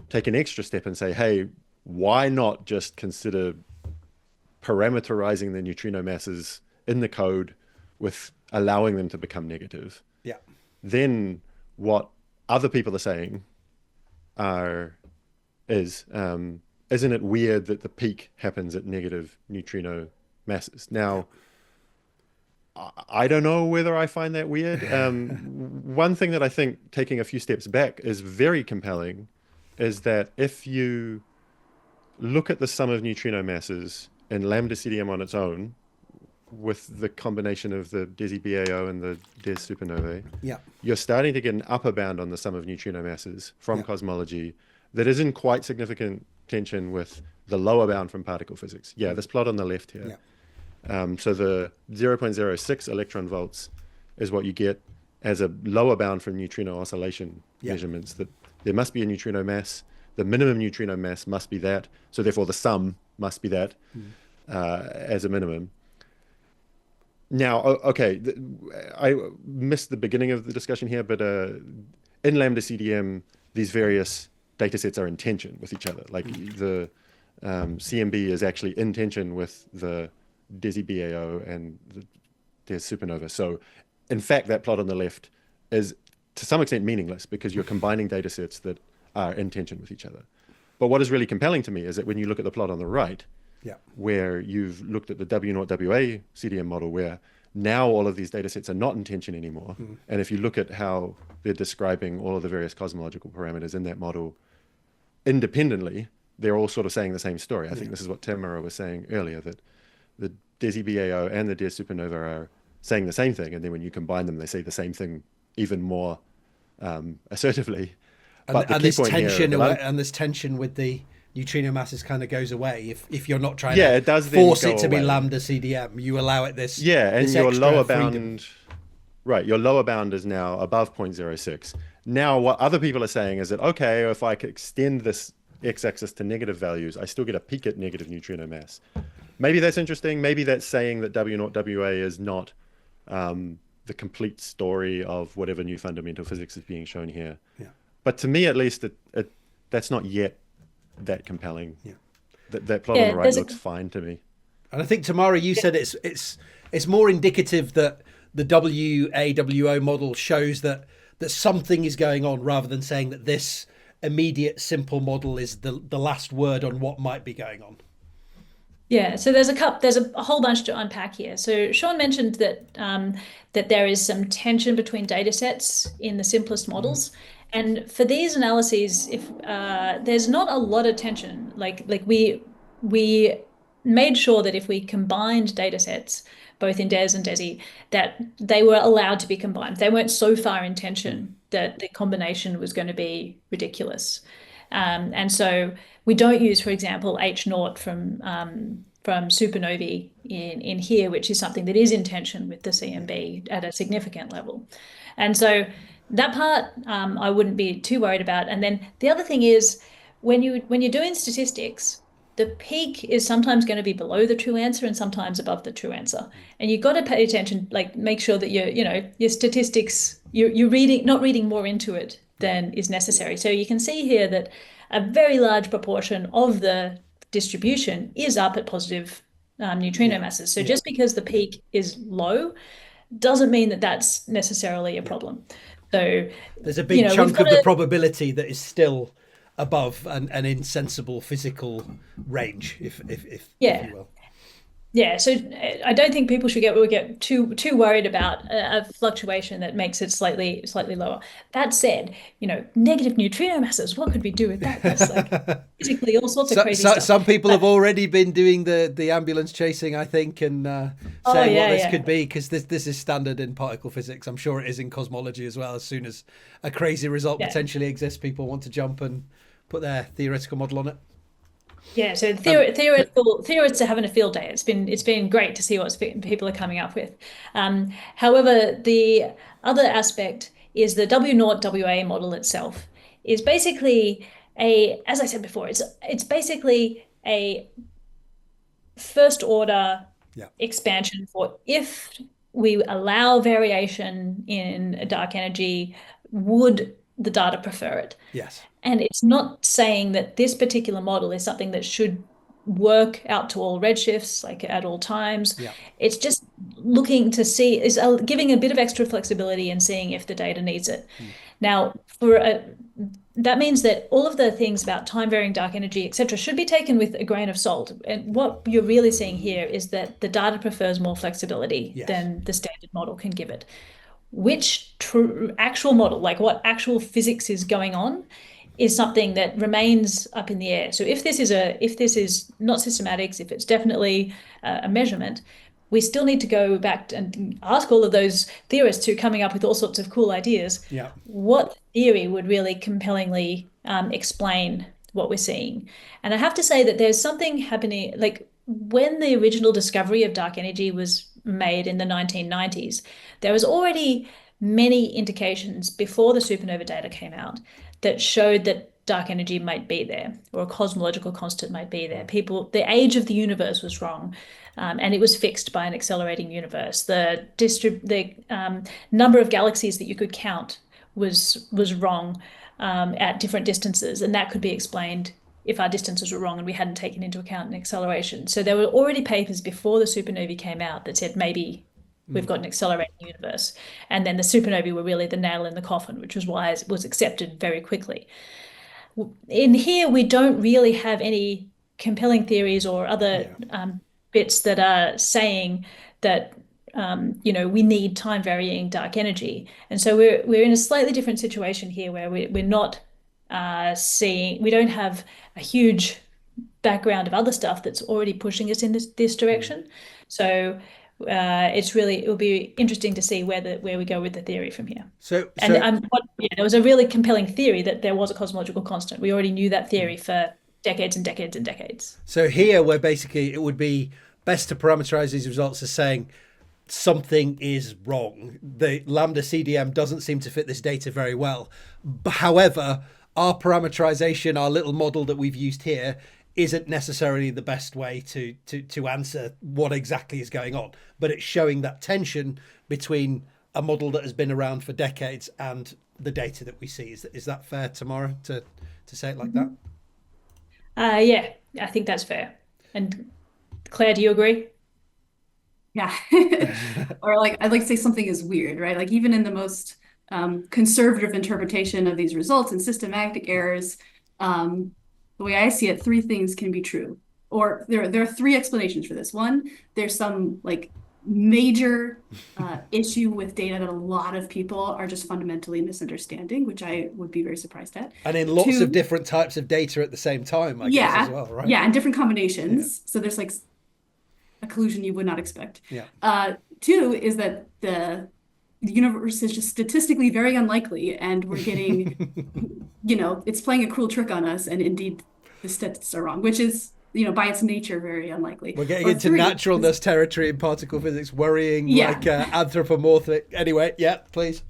D: take an extra step and say, hey, why not just consider parameterizing the neutrino masses in the code with allowing them to become negative?
B: Yeah.
D: Then what other people are saying is, isn't it weird that the peak happens at negative neutrino masses? Now, I don't know whether I find that weird. One thing that I think, taking a few steps back, is very compelling is that if you look at the sum of neutrino masses in lambda CDM on its own, with the combination of the DESI BAO and the DES supernovae, you're starting to get an upper bound on the sum of neutrino masses from cosmology that is in quite significant tension with the lower bound from particle physics. This plot on the left here. So the 0.06 electron volts is what you get as a lower bound from neutrino oscillation measurements, that there must be a neutrino mass. The minimum neutrino mass must be that. So therefore the sum must be that as a minimum. Now, okay, I missed the beginning of the discussion here, but in lambda CDM, these various data sets are in tension with each other. Like the CMB is actually in tension with the DESI BAO and the DES supernova. So in fact, that plot on the left is to some extent meaningless, because you're combining data sets that are in tension with each other. But what is really compelling to me is that when you look at the plot on the right, where you've looked at the W0WA CDM model, where now all of these data sets are not in tension anymore. And if you look at how they're describing all of the various cosmological parameters in that model independently, they're all sort of saying the same story. I think this is what Tamara was saying earlier, that the DESI BAO and the DES supernova are saying the same thing. And then when you combine them, they say the same thing even more assertively. But the key point here,
B: and this tension with the neutrino masses kind of goes away if you're not trying
D: it does
B: to force it to
D: away.
B: Be lambda CDM. You allow it this
D: and
B: this
D: your lower
B: freedom.
D: bound, right? Your lower bound is now above 0.06. Now, what other people are saying is that, okay, if I could extend this x-axis to negative values, I still get a peak at negative neutrino mass. Maybe that's interesting. Maybe that's saying that W0WA is not the complete story of whatever new fundamental physics is being shown here. But to me, at least, that's not yet that compelling. That plot on the right looks fine to me.
B: And I think, Tamara, you said it's more indicative that the WAWO model shows that something is going on, rather than saying that this immediate simple model is the last word on what might be going on.
C: So there's a whole bunch to unpack here. So Shaun mentioned that that there is some tension between data sets in the simplest models. And for these analyses, if there's not a lot of tension, like we made sure that if we combined data sets, both in DES and DESI, that they were allowed to be combined. They weren't so far in tension that the combination was going to be ridiculous. And so we don't use, for example, H0 from Supernovae in here, which is something that is in tension with the CMB at a significant level. And so that part I wouldn't be too worried about. And then the other thing is, when you're doing statistics, the peak is sometimes going to be below the true answer and sometimes above the true answer. And you've got to pay attention, like make sure that your statistics, you're not reading more into it than is necessary. So you can see here that a very large proportion of the distribution is up at positive neutrino masses. So just because the peak is low doesn't mean that that's necessarily a problem. So
B: there's a big chunk of the probability that is still above an insensible physical range, if you will.
C: So I don't think people should get too worried about a fluctuation that makes it slightly lower. That said, negative neutrino masses, what could we do with that? That's like physically all sorts of crazy stuff.
B: Some people have already been doing the ambulance chasing, I think, and saying what this could be, because this is standard in particle physics. I'm sure it is in cosmology as well. As soon as a crazy result potentially exists, people want to jump and put their theoretical model on it.
C: Yeah, so theorists are having a field day. It's been great to see what people are coming up with. However, the other aspect is the W0 WA model itself is basically as I said before, it's basically a first order
B: Yeah.
C: expansion for if we allow variation in dark energy, would the data prefer it?
B: Yes.
C: And it's not saying that this particular model is something that should work out to all redshifts, like at all times.
B: Yeah.
C: It's just looking to see, giving a bit of extra flexibility and seeing if the data needs it. Now, that means that all of the things about time varying dark energy, etc., should be taken with a grain of salt. And what you're really seeing here is that the data prefers more flexibility than the standard model can give it. Which actual model, like what actual physics is going on, is something that remains up in the air. So if this is not systematics, if it's definitely a measurement, we still need to go back and ask all of those theorists who are coming up with all sorts of cool ideas.
B: Yeah.
C: What theory would really compellingly explain what we're seeing? And I have to say that there's something happening, like when the original discovery of dark energy was made in the 1990s, there was already many indications before the supernova data came out that showed that dark energy might be there, or a cosmological constant might be there. The age of the universe was wrong, and it was fixed by an accelerating universe. The number of galaxies that you could count was wrong at different distances, and that could be explained if our distances were wrong and we hadn't taken into account an acceleration. So there were already papers before the supernovae came out that said maybe we've got an accelerating universe. And then the supernovae were really the nail in the coffin, which was why it was accepted very quickly. In here, we don't really have any compelling theories or other bits that are saying that we need time varying dark energy. And so we're in a slightly different situation here where we're not we don't have a huge background of other stuff that's already pushing us in this direction. So it'll be interesting to see where we go with the theory from here. There was a really compelling theory that there was a cosmological constant. We already knew that theory for decades and decades and decades.
B: So here, where basically it would be best to parameterize these results as saying something is wrong. The lambda CDM doesn't seem to fit this data very well. However, our parameterization, our little model that we've used here, isn't necessarily the best way to answer what exactly is going on. But it's showing that tension between a model that has been around for decades and the data that we see. Is that fair, Tamara, to say it like that?
C: Yeah, I think that's fair. And Claire, do you agree?
A: Yeah. Or I'd like to say something is weird, right? Like even in the most conservative interpretation of these results and systematic errors, the way I see it, three things can be true. Or there are three explanations for this. One, there's some major issue with data that a lot of people are just fundamentally misunderstanding, which I would be very surprised at.
B: And in lots of different types of data at the same time, I guess, as well, right?
A: Yeah, and different combinations. Yeah. So there's a collusion you would not expect.
B: Yeah.
A: Two is that the universe is just statistically very unlikely, and we're getting, it's playing a cruel trick on us, and indeed the statistics are wrong, which is, by its nature, very unlikely.
B: We're getting into naturalness territory in particle physics, worrying, anthropomorphic. Anyway, yeah, please.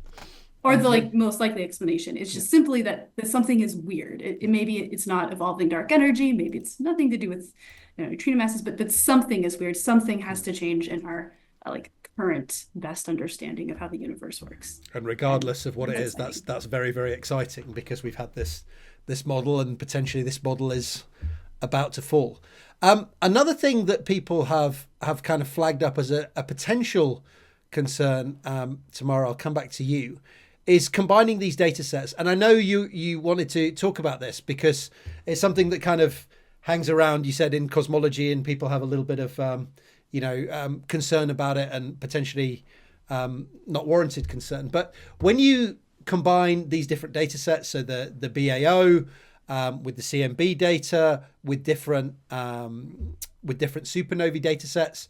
A: Or the most likely explanation is just simply that something is weird. Maybe it's not evolving dark energy. Maybe it's nothing to do with neutrino masses, but something is weird. Something has to change in our current best understanding of how the universe works.
B: And regardless of what it is, that's very, very exciting, because we've had this model, and potentially this model is about to fall. Another thing that people have kind of flagged up as a potential concern, Tamara, I'll come back to you, is combining these data sets. And I know you wanted to talk about this because it's something that kind of hangs around, you said, in cosmology, and people have a little bit of concern about it, and potentially not warranted concern. But when you combine these different data sets, so the BAO with the CMB data, with different supernovae data sets,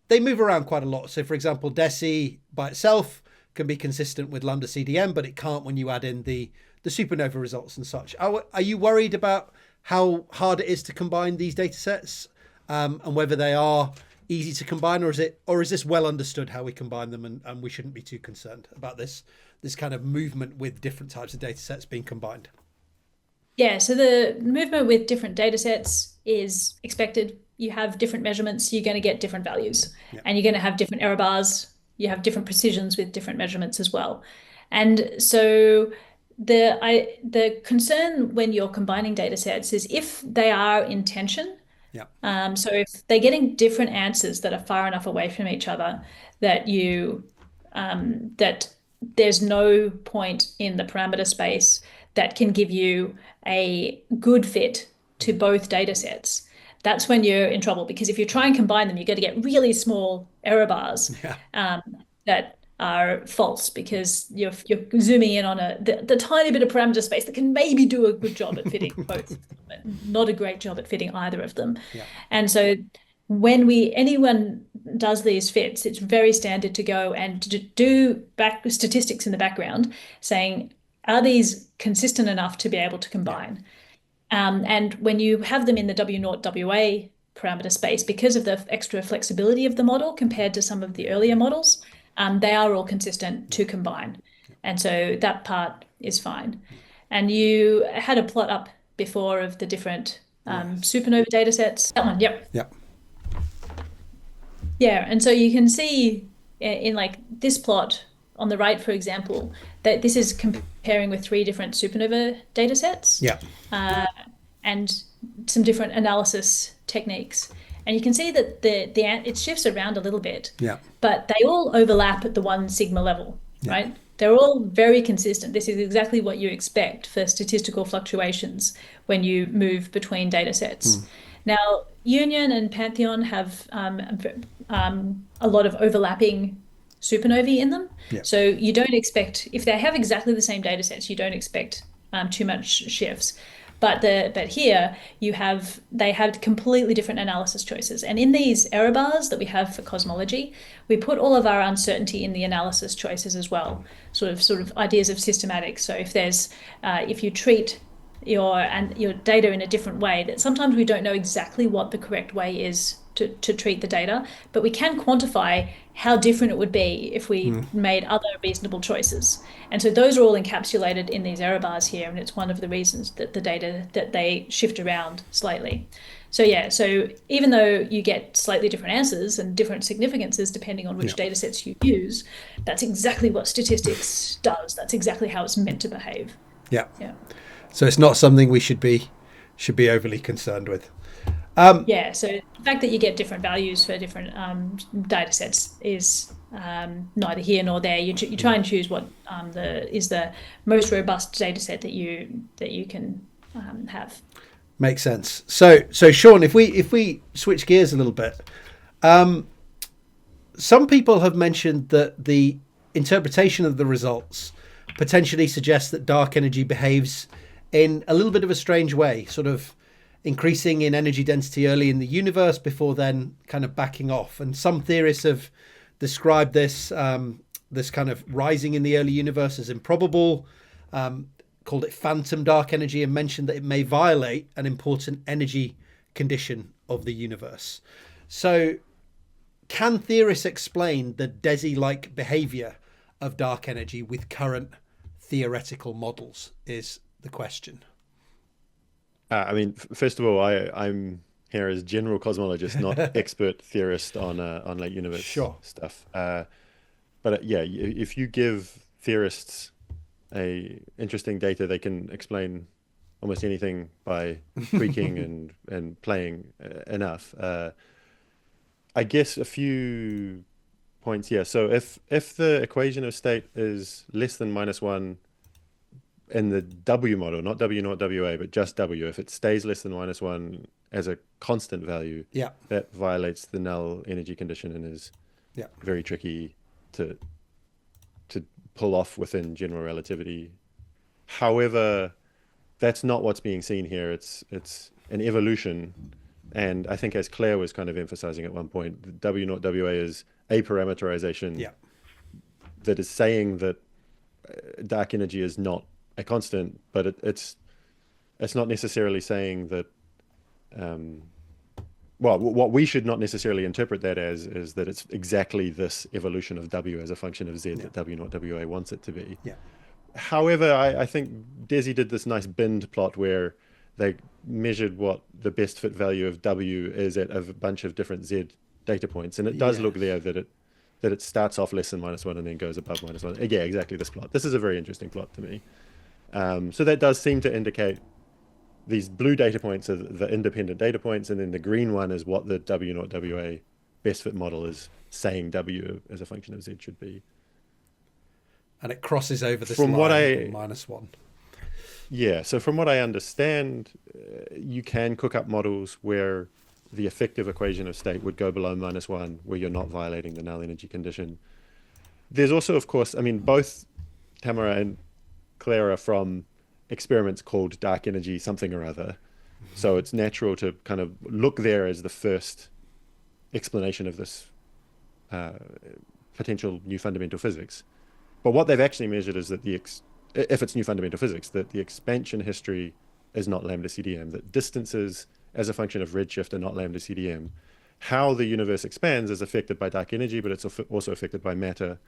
B: they move around quite a lot. So for example, DESI by itself can be consistent with lambda CDM, but it can't when you add in the supernova results and such. Are you worried about how hard it is to combine these data sets, and whether they are easy to combine, or is this well understood how we combine them, and we shouldn't be too concerned about this kind of movement with different types of data sets being combined?
C: Yeah, so the movement with different data sets is expected. You have different measurements, you're going to get different values, and you're going to have different error bars. You have different precisions with different measurements as well. And so the concern when you're combining data sets is if they are in tension. So if they're getting different answers that are far enough away from each other that that there's no point in the parameter space that can give you a good fit to both data sets, that's when you're in trouble. Because if you try and combine them, you're going to get really small error bars that are false, because you're zooming in on the tiny bit of parameter space that can maybe do a good job at fitting both, but not a great job at fitting either of them. And so when anyone does these fits, it's very standard to go and to do statistics in the background saying, are these consistent enough to be able to combine? And when you have them in the W0 WA parameter space, because of the extra flexibility of the model compared to some of the earlier models, they are all consistent to combine. And so that part is fine. And you had a plot up before of the different supernova data sets. That one, yep. Yeah, and so you can see in like this plot on the right, for example, that this is comparing with 3 different supernova data sets. And some different analysis techniques. And you can see that it shifts around a little bit, but they all overlap at the 1 sigma level, right? They're all very consistent. This is exactly what you expect for statistical fluctuations when you move between data sets. Now, Union and Pantheon have a lot of overlapping supernovae in them. So you don't expect, if they have exactly the same data sets, you don't expect too much shifts. But here they had completely different analysis choices. And in these error bars that we have for cosmology, we put all of our uncertainty in the analysis choices as well, sort of ideas of systematics. So if you treat your data in a different way, that sometimes we don't know exactly what the correct way is to treat the data, but we can quantify how different it would be if we made other reasonable choices. And so those are all encapsulated in these error bars here, and it's one of the reasons that the data, that they shift around slightly. So so even though you get slightly different answers and different significances depending on which data sets you use, that's exactly what statistics does. That's exactly how it's meant to behave.
B: So it's not something we should be overly concerned with.
C: So the fact that you get different values for different data sets is neither here nor there. You try and choose what is the most robust data set that you can have.
B: Makes sense. So Shaun, if we switch gears a little bit, some people have mentioned that the interpretation of the results potentially suggests that dark energy behaves in a little bit of a strange way, sort of increasing in energy density early in the universe before then kind of backing off. And some theorists have described this kind of rising in the early universe as improbable, called it phantom dark energy, and mentioned that it may violate an important energy condition of the universe. So can theorists explain the DESI-like behavior of dark energy with current theoretical models is the question.
D: I mean, first of all, I'm here as general cosmologist, not expert theorist on late universe stuff. But if you give theorists interesting data, they can explain almost anything by tweaking and playing enough. I guess a few points here. So if the equation of state is less than -1 in the W model, not W, not WA, but just W, if it stays less than -1 as a constant value, that violates the null energy condition and is very tricky to pull off within general relativity. However, that's not what's being seen here. It's an evolution. And I think, as Claire was kind of emphasizing at one point, the W naught WA is a parameterization that is saying that dark energy is not a constant, but it's it's not necessarily saying that, well, what we should not necessarily interpret that as is that it's exactly this evolution of W as a function of Z that W naught WA wants it to be.
B: Yeah.
D: However, I think DESI did this nice binned plot where they measured what the best fit value of W is at a bunch of different Z data points. And it does look there that it starts off less than -1 and then goes above -1. Yeah, exactly this plot. This is a very interesting plot to me. So that does seem to indicate these blue data points are the independent data points, and then the green one is what the W naught WA best fit model is saying W as a function of Z should be.
B: And it crosses over this
D: From
B: line
D: what
B: of -1.
D: Yeah, so from what I understand, you can cook up models where the effective equation of state would go below -1, where you're not violating the null energy condition. There's also, of course, I mean, both Tamara and Claire are from experiments called dark energy something or other. So it's natural to kind of look there as the first explanation of this potential new fundamental physics. But what they've actually measured is that if it's new fundamental physics, that the expansion history is not lambda CDM, that distances as a function of redshift are not lambda CDM. How the universe expands is affected by dark energy, but it's also affected by matter.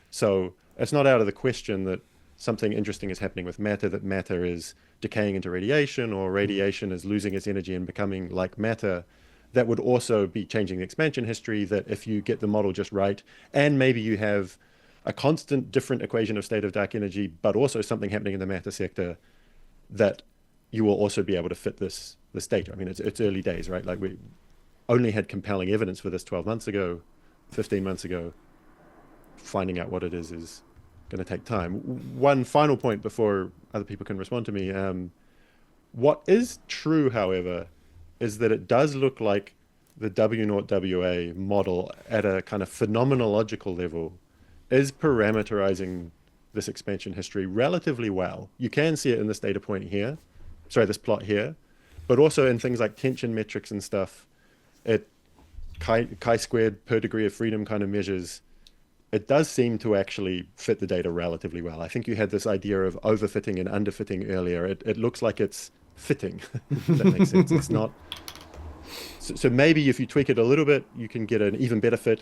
D: So it's not out of the question that something interesting is happening with matter, that matter is decaying into radiation, or radiation is losing its energy and becoming like matter. That would also be changing the expansion history, that if you get the model just right, and maybe you have a constant different equation of state of dark energy, but also something happening in the matter sector, that you will also be able to fit this data. I mean, it's early days, right? Like, we only had compelling evidence for this 12 months ago, 15 months ago. Finding out what it is going to take time. One final point before other people can respond to me. What is true, however, is that it does look like the W naught WA model at a kind of phenomenological level is parameterizing this expansion history relatively well. You can see it in this data point here, this plot here, but also in things like tension metrics and stuff. It chi-squared per degree of freedom kind of measures. It does seem to actually fit the data relatively well. I think you had this idea of overfitting and underfitting earlier. It looks like it's fitting, if that makes sense. It's not. So maybe if you tweak it a little bit, you can get an even better fit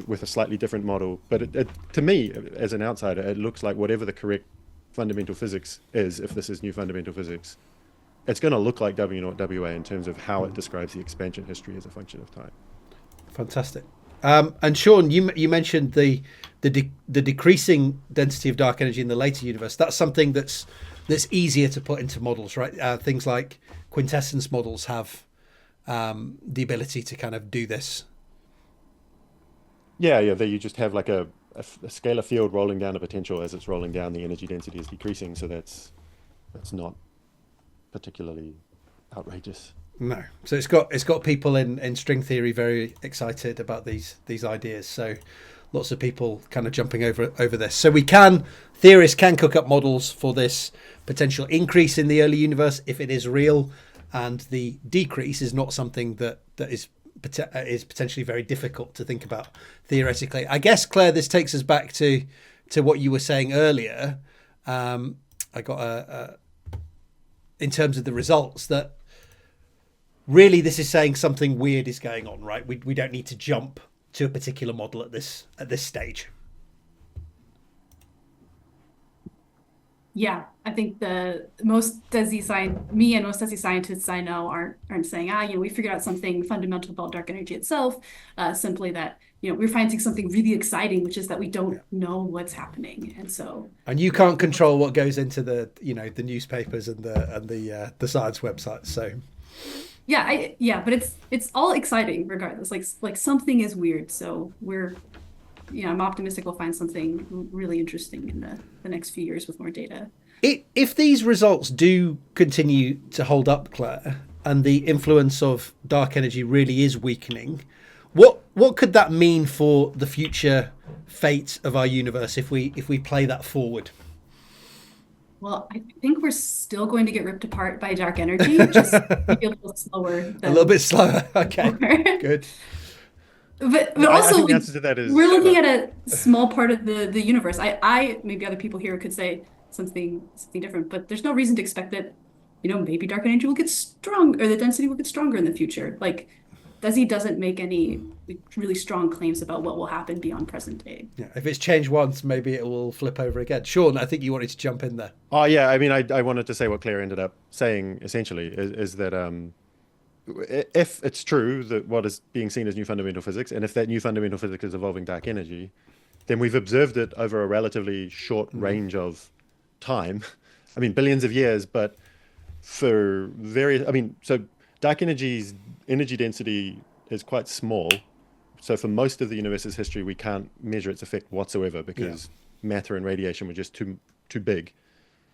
D: with a slightly different model. But to me, as an outsider, it looks like whatever the correct fundamental physics is, if this is new fundamental physics, it's going to look like W naught WA in terms of how it describes the expansion history as a function of time.
B: Fantastic. And Shaun, you mentioned the decreasing density of dark energy in the later universe. That's something that's easier to put into models, right? Things like quintessence models have the ability to kind of do this. Yeah.
D: There you just have like a scalar field rolling down a potential. As it's rolling down, the energy density is decreasing. So that's not particularly outrageous.
B: No, so it's got people in string theory very excited about these ideas. So lots of people kind of jumping over this. So theorists can cook up models for this potential increase in the early universe if it is real, and the decrease is not something that is potentially very difficult to think about theoretically. I guess, Claire, this takes us back to what you were saying earlier. I got in terms of the results that. Really, this is saying something weird is going on, right? We don't need to jump to a particular model at this stage.
A: Yeah, I think most DESI scientists I know aren't saying, we figured out something fundamental about dark energy itself. Simply that, we're finding something really exciting, which is that we don't know what's happening, and
B: you can't control what goes into the newspapers and the science websites, so.
A: But it's all exciting regardless. Like something is weird. So I'm optimistic we'll find something really interesting in the next few years with more data.
B: If these results do continue to hold up, Claire, and the influence of dark energy really is weakening, what could that mean for the future fate of our universe if we play that forward?
A: Well, I think we're still going to get ripped apart by dark energy, just maybe a little slower.
B: A little bit slower. Okay, good.
A: But also,
D: I think the answer to that is
A: we're looking at a small part of the universe. I maybe other people here could say something different, but there's no reason to expect that maybe dark energy will get strong, or the density will get stronger in the future. Like, DESI doesn't make any really strong claims about what will happen beyond present day.
B: Yeah, if it's changed once, maybe it will flip over again. Shaun, I think you wanted to jump in there.
D: Oh yeah, I mean, I wanted to say what Claire ended up saying essentially is that if it's true that what is being seen as new fundamental physics, and if that new fundamental physics is evolving dark energy, then we've observed it over a relatively short range of time. I mean, billions of years, but for various, I mean, so dark energy's energy density is quite small. So for most of the universe's history, we can't measure its effect whatsoever because matter and radiation were just too big.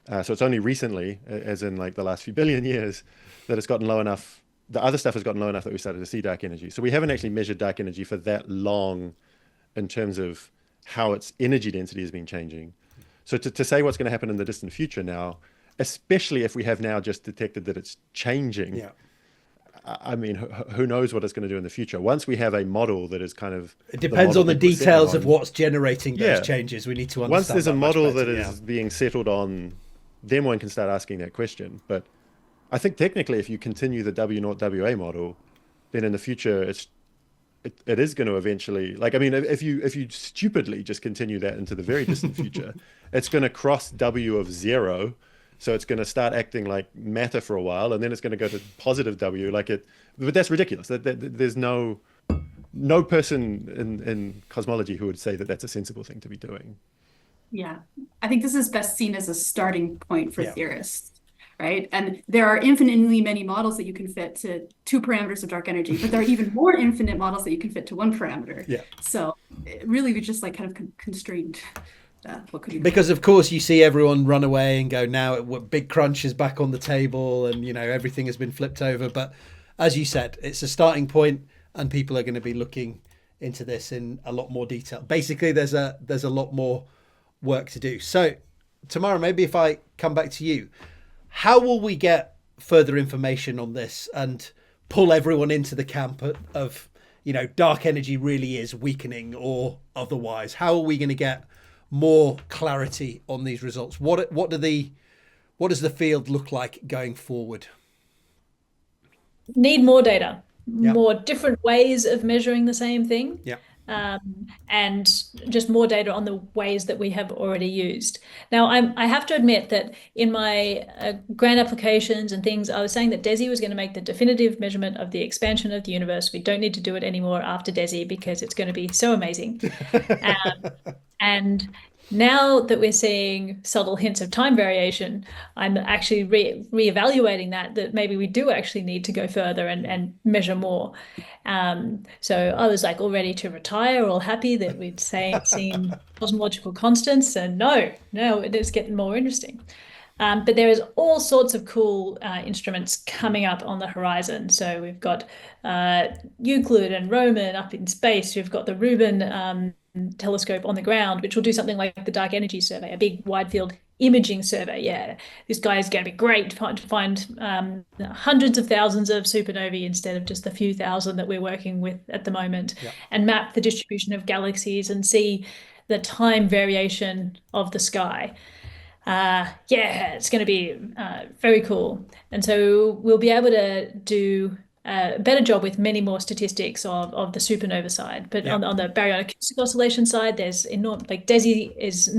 D: So it's only recently, as in like the last few billion years, that it's gotten low enough. The other stuff has gotten low enough that we started to see dark energy. So we haven't actually measured dark energy for that long in terms of how its energy density has been changing. So to say what's going to happen in the distant future now, especially if we have now just detected that it's changing, I mean, who knows what it's going to do in the future? Once we have a model that is kind of...
B: It depends on the details of what's generating those changes. We need to understand.
D: Once there's a model that is being settled on, then one can start asking that question. But I think technically if you continue the W0 WA model, then in the future it is going to eventually, like, I mean, if you stupidly just continue that into the very distant future, it's going to cross W of 0. So it's going to start acting like matter for a while, and then it's going to go to positive W, but that's ridiculous. There's no person in cosmology who would say that that's a sensible thing to be doing.
A: Yeah, I think this is best seen as a starting point for theorists, right? And there are infinitely many models that you can fit to 2 parameters of dark energy, but there are even more infinite models that you can fit to 1 parameter. Yeah. So really, we just like kind of constrained. What could you
B: because of course you see everyone run away and go, now big crunch is back on the table, and everything has been flipped over. But as you said, it's a starting point, and people are going to be looking into this in a lot more detail. Basically, there's a lot more work to do. So Tamara, maybe if I come back to you, how will we get further information on this and pull everyone into the camp of dark energy really is weakening or otherwise? How are we going to get more clarity on these results? What does the field look like going forward?
C: Need more data, more different ways of measuring the same thing. And just more data on the ways that we have already used. Now, I have to admit that in my grant applications and things, I was saying that DESI was going to make the definitive measurement of the expansion of the universe. We don't need to do it anymore after DESI because it's going to be so amazing. And now that we're seeing subtle hints of time variation, I'm actually reevaluating that maybe we do actually need to go further and measure more. So I was like all ready to retire, all happy that we'd seen cosmological constants, and no, it is getting more interesting. But there is all sorts of cool instruments coming up on the horizon. So we've got Euclid and Roman up in space. We've got the Rubin telescope on the ground, which will do something like the Dark Energy Survey, a big wide field imaging survey. Yeah, this guy is going to be great to find hundreds of thousands of supernovae instead of just the few thousand that we're working with at the moment, and map the distribution of galaxies and see the time variation of the sky. It's going to be very cool. And so we'll be able to do a better job with many more statistics of the supernova side. But on the Baryon acoustic oscillation side, there's enormous, like DESI is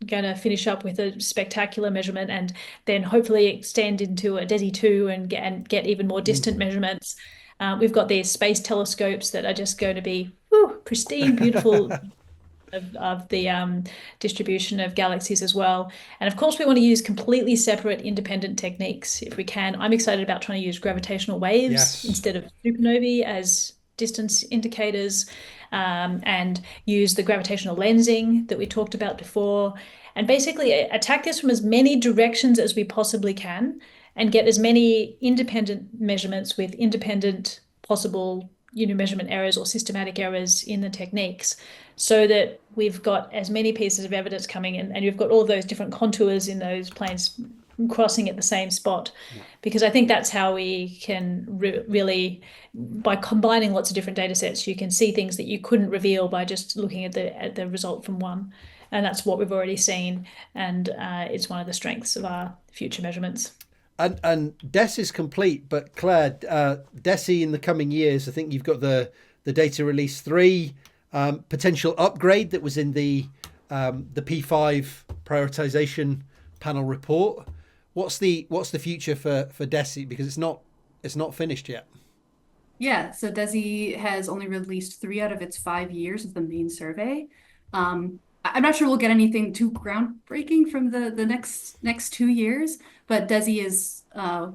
C: going to finish up with a spectacular measurement and then hopefully extend into a DESI 2 and get even more distant measurements. We've got these space telescopes that are just going to be pristine, beautiful of the distribution of galaxies as well. And of course, we want to use completely separate independent techniques if we can. I'm excited about trying to use gravitational waves instead of supernovae as distance indicators, and use the gravitational lensing that we talked about before, and basically attack this from as many directions as we possibly can and get as many independent measurements with independent possible measurement errors or systematic errors in the techniques, so that we've got as many pieces of evidence coming in, and you've got all those different contours in those planes crossing at the same spot. Because I think that's how we can really, by combining lots of different data sets, you can see things that you couldn't reveal by just looking at the result from one. And that's what we've already seen, and it's one of the strengths of our future measurements.
B: And DES is complete, but Claire, DESI in the coming years, I think you've got the data release 3 potential upgrade that was in the P5 prioritization panel report. What's the future for DESI, because it's not finished yet?
A: Yeah, so DESI has only released 3 out of its 5 years of the main survey. I'm not sure we'll get anything too groundbreaking from the next 2 years, but DESI is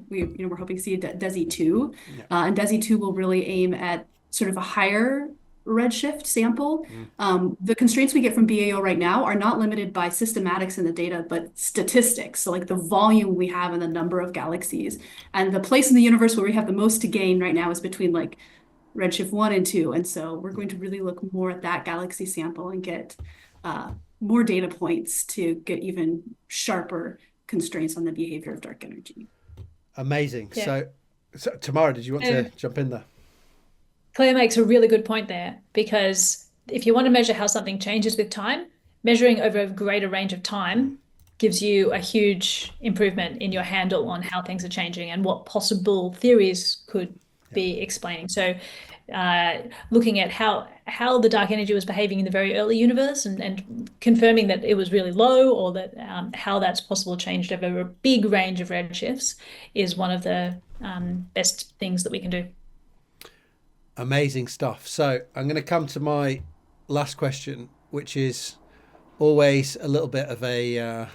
A: we're hoping to see a DESI 2, and DESI 2 will really aim at sort of a higher redshift sample. The constraints we get from BAO right now are not limited by systematics in the data, but statistics. So like the volume we have and the number of galaxies, and the place in the universe where we have the most to gain right now is between like redshift 1 and 2. And so we're going to really look more at that galaxy sample and get more data points to get even sharper constraints on the behavior of dark energy.
B: Amazing. Yeah. So Tamara, did you want to jump in there?
C: Claire makes a really good point there, because if you want to measure how something changes with time, measuring over a greater range of time gives you a huge improvement in your handle on how things are changing and what possible theories could be explaining. So looking at how the dark energy was behaving in the very early universe and confirming that it was really low, or that how that's possible changed over a big range of redshifts, is one of the best things that we can do.
B: Amazing stuff. So I'm going to come to my last question, which is always a little bit of a,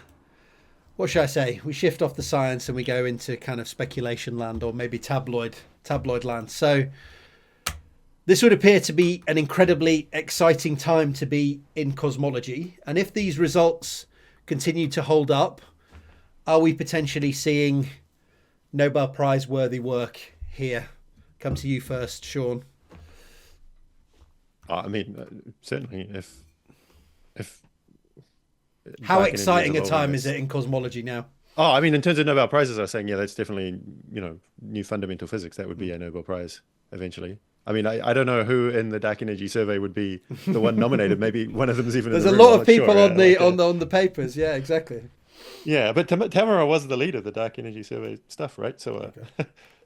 B: what should I say? We shift off the science and we go into kind of speculation land, or maybe tabloid land. So this would appear to be an incredibly exciting time to be in cosmology. And if these results continue to hold up, are we potentially seeing Nobel Prize worthy work here? Come to you first, Shaun.
D: I mean, certainly if
B: how exciting a time is it in cosmology now?
D: Oh, I mean, in terms of Nobel Prizes, I was saying, yeah, that's definitely, new fundamental physics. That would be a Nobel Prize eventually. I mean, I don't know who in the dark energy survey would be the one nominated. Maybe one of them is even.
B: There's
D: in the
B: a
D: room.
B: lot of people on the papers. Yeah, exactly.
D: Yeah, but Tamara was the lead of the dark energy survey stuff, right? So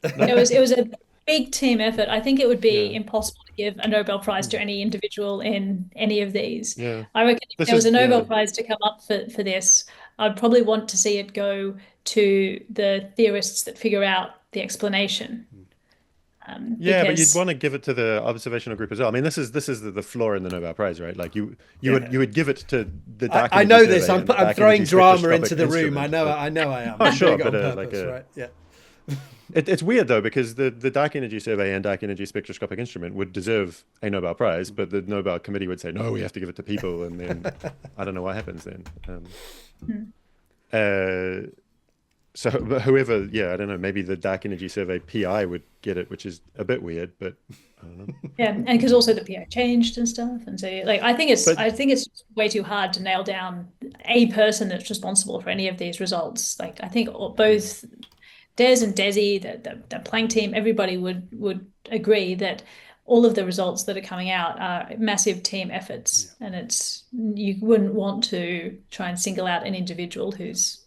C: it was a big team effort. I think it would be impossible to give a Nobel Prize to any individual in any of these.
D: Yeah.
C: I reckon if there was a Nobel Prize to come up for this, I'd probably want to see it go to the theorists that figure out the explanation.
D: But you'd want to give it to the observational group as well. I mean, this is the flaw in the Nobel Prize, right? Like you would give it to the dark energy.
B: I know this.
D: I'm
B: throwing drama into the room. I know I am.
D: Oh, sure, but It's weird though, because the dark energy survey and dark energy spectroscopic instrument would deserve a Nobel Prize, but the Nobel committee would say, no, we have to give it to people. And then I don't know what happens then. So whoever, I don't know, maybe the dark energy survey PI would get it, which is a bit weird, but I don't know.
C: Yeah, and because also the PI changed and stuff. And so I think it's way too hard to nail down a person that's responsible for any of these results. Like I think both DES and DESI, the Planck team, everybody would agree that all of the results that are coming out are massive team efforts, and you wouldn't want to try and single out an individual who's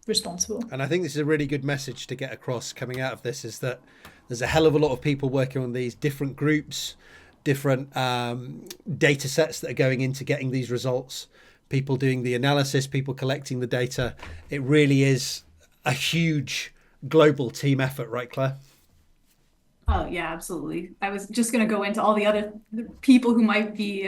C: responsible.
B: And I think this is a really good message to get across coming out of this, is that there's a hell of a lot of people working on these different groups, different data sets that are going into getting these results, people doing the analysis, people collecting the data. It really is a huge global team effort, right, Claire?
A: Oh yeah, absolutely. I was just going to go into all the other people who might be,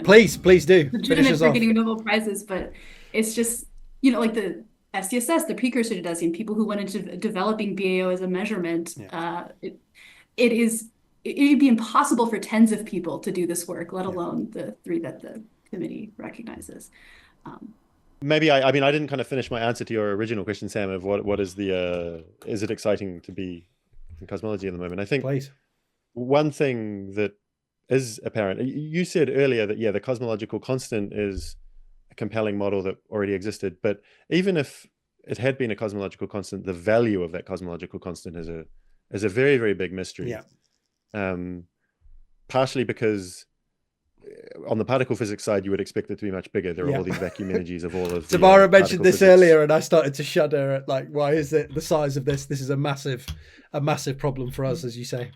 B: please do
A: finish us off. Getting Nobel Prizes, but it's just, like the SDSS, the precursor to DESI, and people who went into developing BAO as a measurement. It'd be impossible for tens of people to do this work, let alone the 3 that the committee recognizes.
D: Maybe I didn't kind of finish my answer to your original question, Sam, of what is is it exciting to be in cosmology at the moment? I think one thing that is apparent, you said earlier that, the cosmological constant is a compelling model that already existed, but even if it had been a cosmological constant, the value of that cosmological constant is a very, very big mystery. Partially because on the particle physics side, you would expect it to be much bigger. There are
B: Yeah.
D: all these vacuum energies of all of the
B: Tamara mentioned
D: particle
B: this
D: physics.
B: earlier, and I started to shudder at like, why is it the size of this? This is a massive problem for us, as you say.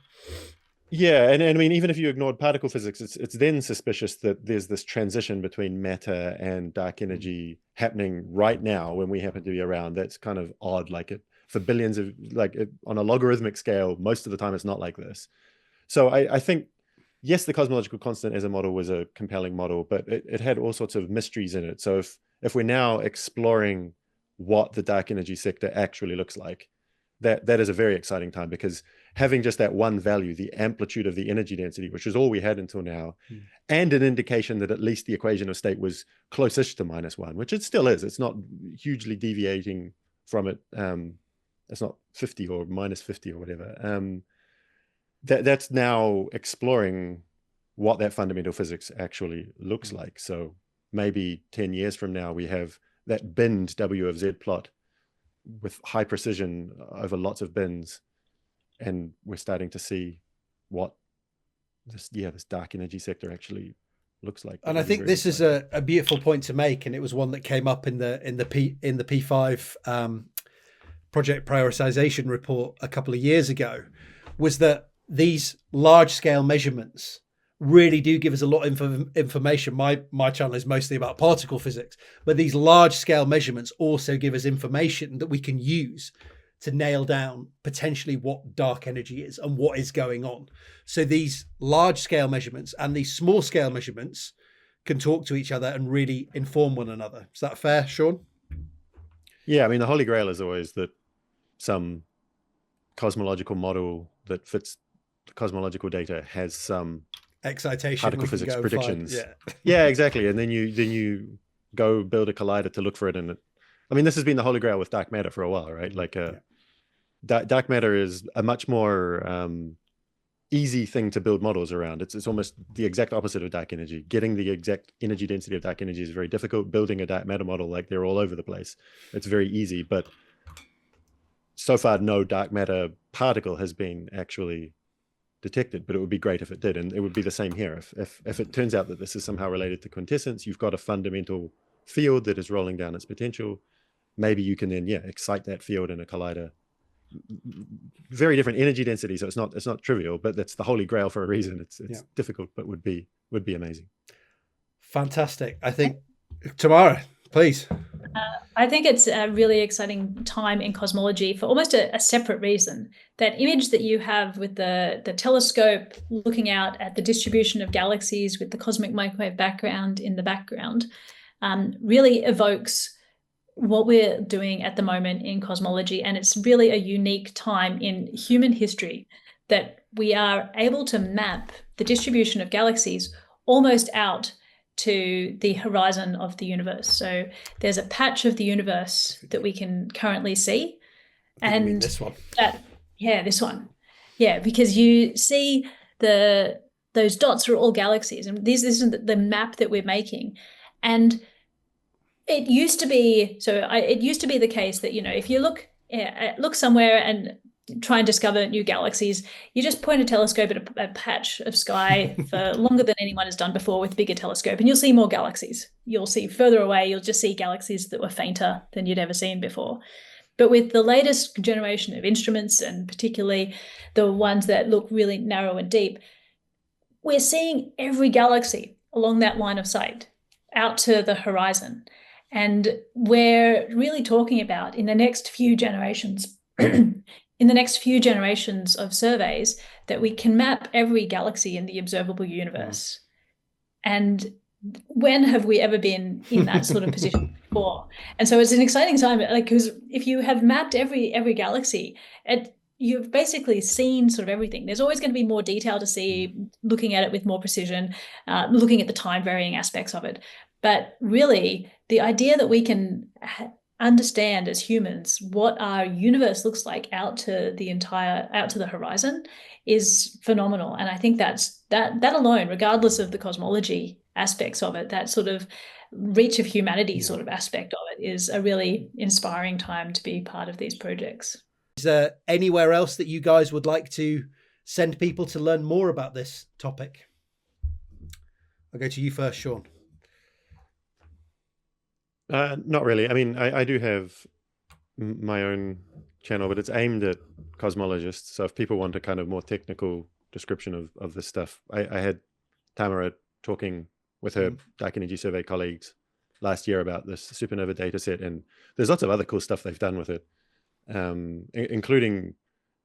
D: Yeah, and I mean, even if you ignored particle physics, it's then suspicious that there's this transition between matter and dark energy happening right now when we happen to be around. That's kind of odd. Like it for billions of on a logarithmic scale, most of the time it's not like this. So I think, yes, the cosmological constant as a model was a compelling model, but it had all sorts of mysteries in it. So if we're now exploring what the dark energy sector actually looks like, that is a very exciting time, because having just that one value, the amplitude of the energy density, which is all we had until now, and an indication that at least the equation of state was close-ish to -1, which it still is. It's not hugely deviating from it. It's not 50 or -50 or whatever. That's now exploring what that fundamental physics actually looks like. So maybe 10 years from now, we have that binned W of Z plot with high precision over lots of bins, and we're starting to see what this dark energy sector actually looks like.
B: And I think this is a beautiful point to make, and it was one that came up in the P5 project prioritization report a couple of years ago, was that these large scale measurements really do give us a lot of information. My channel is mostly about particle physics, but these large scale measurements also give us information that we can use to nail down potentially what dark energy is and what is going on. So these large scale measurements and these small scale measurements can talk to each other and really inform one another. Is that fair, Shaun? Yeah,
D: I mean, the holy grail is always that some cosmological model that fits the cosmological data has some
B: excitation,
D: particle physics predictions. Yeah, exactly. And then you go build a collider to look for it. And I mean, this has been the holy grail with dark matter for a while, right? Like dark matter is a much more easy thing to build models around. It's almost the exact opposite of dark energy. Getting the exact energy density of dark energy is very difficult. Building a dark matter model, like, they're all over the place. It's very easy, but so far no dark matter particle has been actually detected, but it would be great if it did. And it would be the same here. If it turns out that this is somehow related to quintessence, you've got a fundamental field that is rolling down its potential. Maybe you can then excite that field in a collider. Very different energy density, so it's not trivial, but that's the holy grail for a reason. It's difficult, but would be amazing.
B: Fantastic. I think, Tamara, please.
C: I think it's a really exciting time in cosmology for almost a separate reason. That image that you have with the telescope looking out at the distribution of galaxies with the cosmic microwave background in the background really evokes what we're doing at the moment in cosmology. And it's really a unique time in human history that we are able to map the distribution of galaxies almost out to the horizon of the universe. So there's a patch of the universe that we can currently see. And
B: this one.
C: This one. Yeah, because you see those dots are all galaxies, and this isn't the map that we're making. And it used to be the case that, if you look somewhere and try and discover new galaxies, you just point a telescope at a patch of sky for longer than anyone has done before with a bigger telescope, and you'll see more galaxies. You'll see further away, you'll just see galaxies that were fainter than you'd ever seen before. But with the latest generation of instruments, and particularly the ones that look really narrow and deep, we're seeing every galaxy along that line of sight out to the horizon. And we're really talking about, in the next few generations, of surveys, that we can map every galaxy in the observable universe. And when have we ever been in that sort of position before? And so it's an exciting time, because if you have mapped every galaxy, you've basically seen sort of everything. There's always going to be more detail to see, looking at it with more precision, looking at the time varying aspects of it. But really, the idea that we can understand as humans what our universe looks like out to the horizon is phenomenal. And I think that alone, regardless of the cosmology aspects of it, that sort of reach of humanity sort of aspect of it, is a really inspiring time to be part of these projects.
B: Is there anywhere else that you guys would like to send people to learn more about this topic? I'll go to you first, Shaun.
D: Not really. I mean, I do have my own channel, but it's aimed at cosmologists. So if people want a kind of more technical description of this stuff, I had Tamara talking with her dark energy survey colleagues last year about this supernova data set, and there's lots of other cool stuff they've done with it, including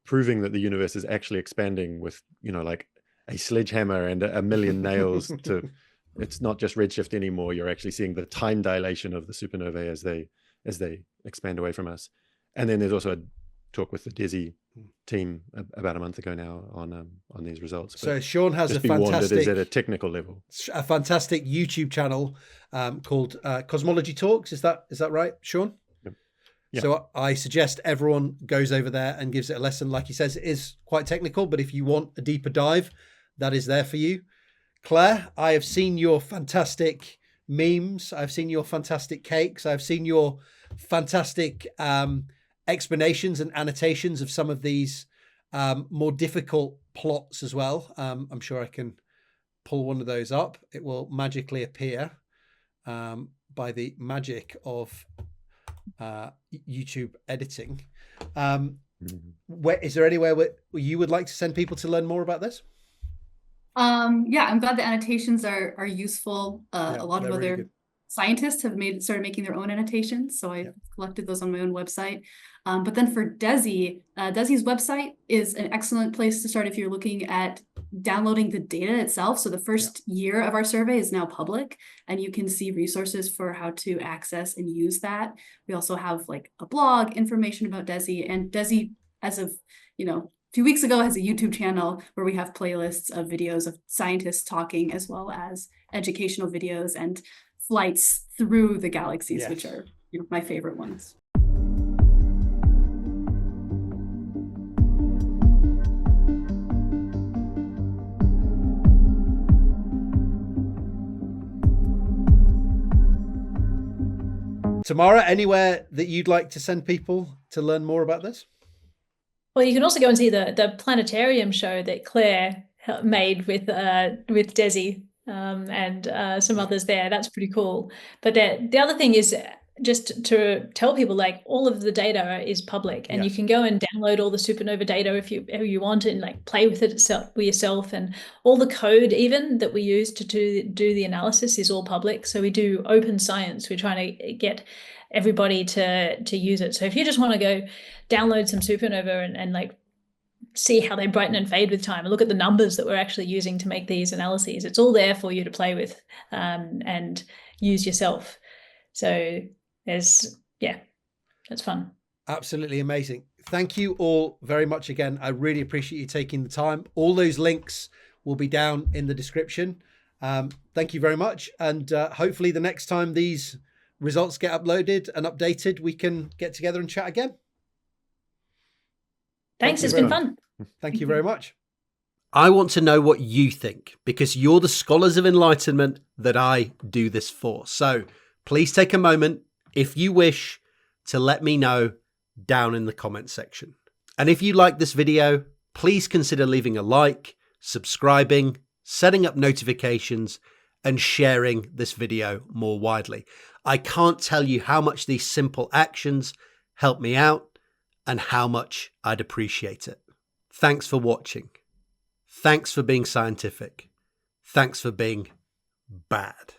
D: proving that the universe is actually expanding with, like a sledgehammer and a million nails to, it's not just redshift anymore. You're actually seeing the time dilation of the supernovae as they expand away from us. And then there's also a talk with the DESI team about a month ago now on these results.
B: So Shaun has a
D: fantastic, is at a technical level,
B: a fantastic YouTube channel called Cosmology Talks. Is that right, Shaun? Yeah. So I suggest everyone goes over there and gives it a lesson. Like he says, it is quite technical, but if you want a deeper dive, that is there for you. Claire, I have seen your fantastic memes. I've seen your fantastic cakes. I've seen your fantastic explanations and annotations of some of these more difficult plots as well. I'm sure I can pull one of those up. It will magically appear by the magic of YouTube editing. Is there anywhere where you would like to send people to learn more about this?
A: Yeah, I'm glad the annotations are useful. A lot of other
B: really good.
A: Scientists have started making their own annotations, so I've collected those on my own website. But then for DESI, DESI's website is an excellent place to start if you're looking at downloading the data itself. So the first year of our survey is now public, and you can see resources for how to access and use that. We also have like a blog, information about DESI, and DESI, as of a few weeks ago, has a YouTube channel where we have playlists of videos of scientists talking, as well as educational videos and flights through the galaxies, which are my favorite ones.
B: Tamara, anywhere that you'd like to send people to learn more about this?
C: Well, you can also go and see the planetarium show that Claire made with DESI and some others there. That's pretty cool. But the other thing is just to tell people, like, all of the data is public, and you can go and download all the supernova data if you want, and like play with it yourself. And all the code even that we use to do the analysis is all public. So we do open science. We're trying to get everybody to use it. So if you just want to go download some supernova and like see how they brighten and fade with time and look at the numbers that we're actually using to make these analyses, it's all there for you to play with and use yourself. So that's fun.
B: Absolutely amazing. Thank you all very much again. I really appreciate you taking the time. All those links will be down in the description. Thank you very much. And hopefully the next time these results get uploaded and updated, we can get together and chat again.
C: Thanks, it's been fun.
B: Thank you very much. I want to know what you think, because you're the scholars of enlightenment that I do this for. So please take a moment, if you wish, to let me know down in the comment section. And if you like this video, please consider leaving a like, subscribing, setting up notifications, and sharing this video more widely. I can't tell you how much these simple actions help me out and how much I'd appreciate it. Thanks for watching. Thanks for being scientific. Thanks for being bad.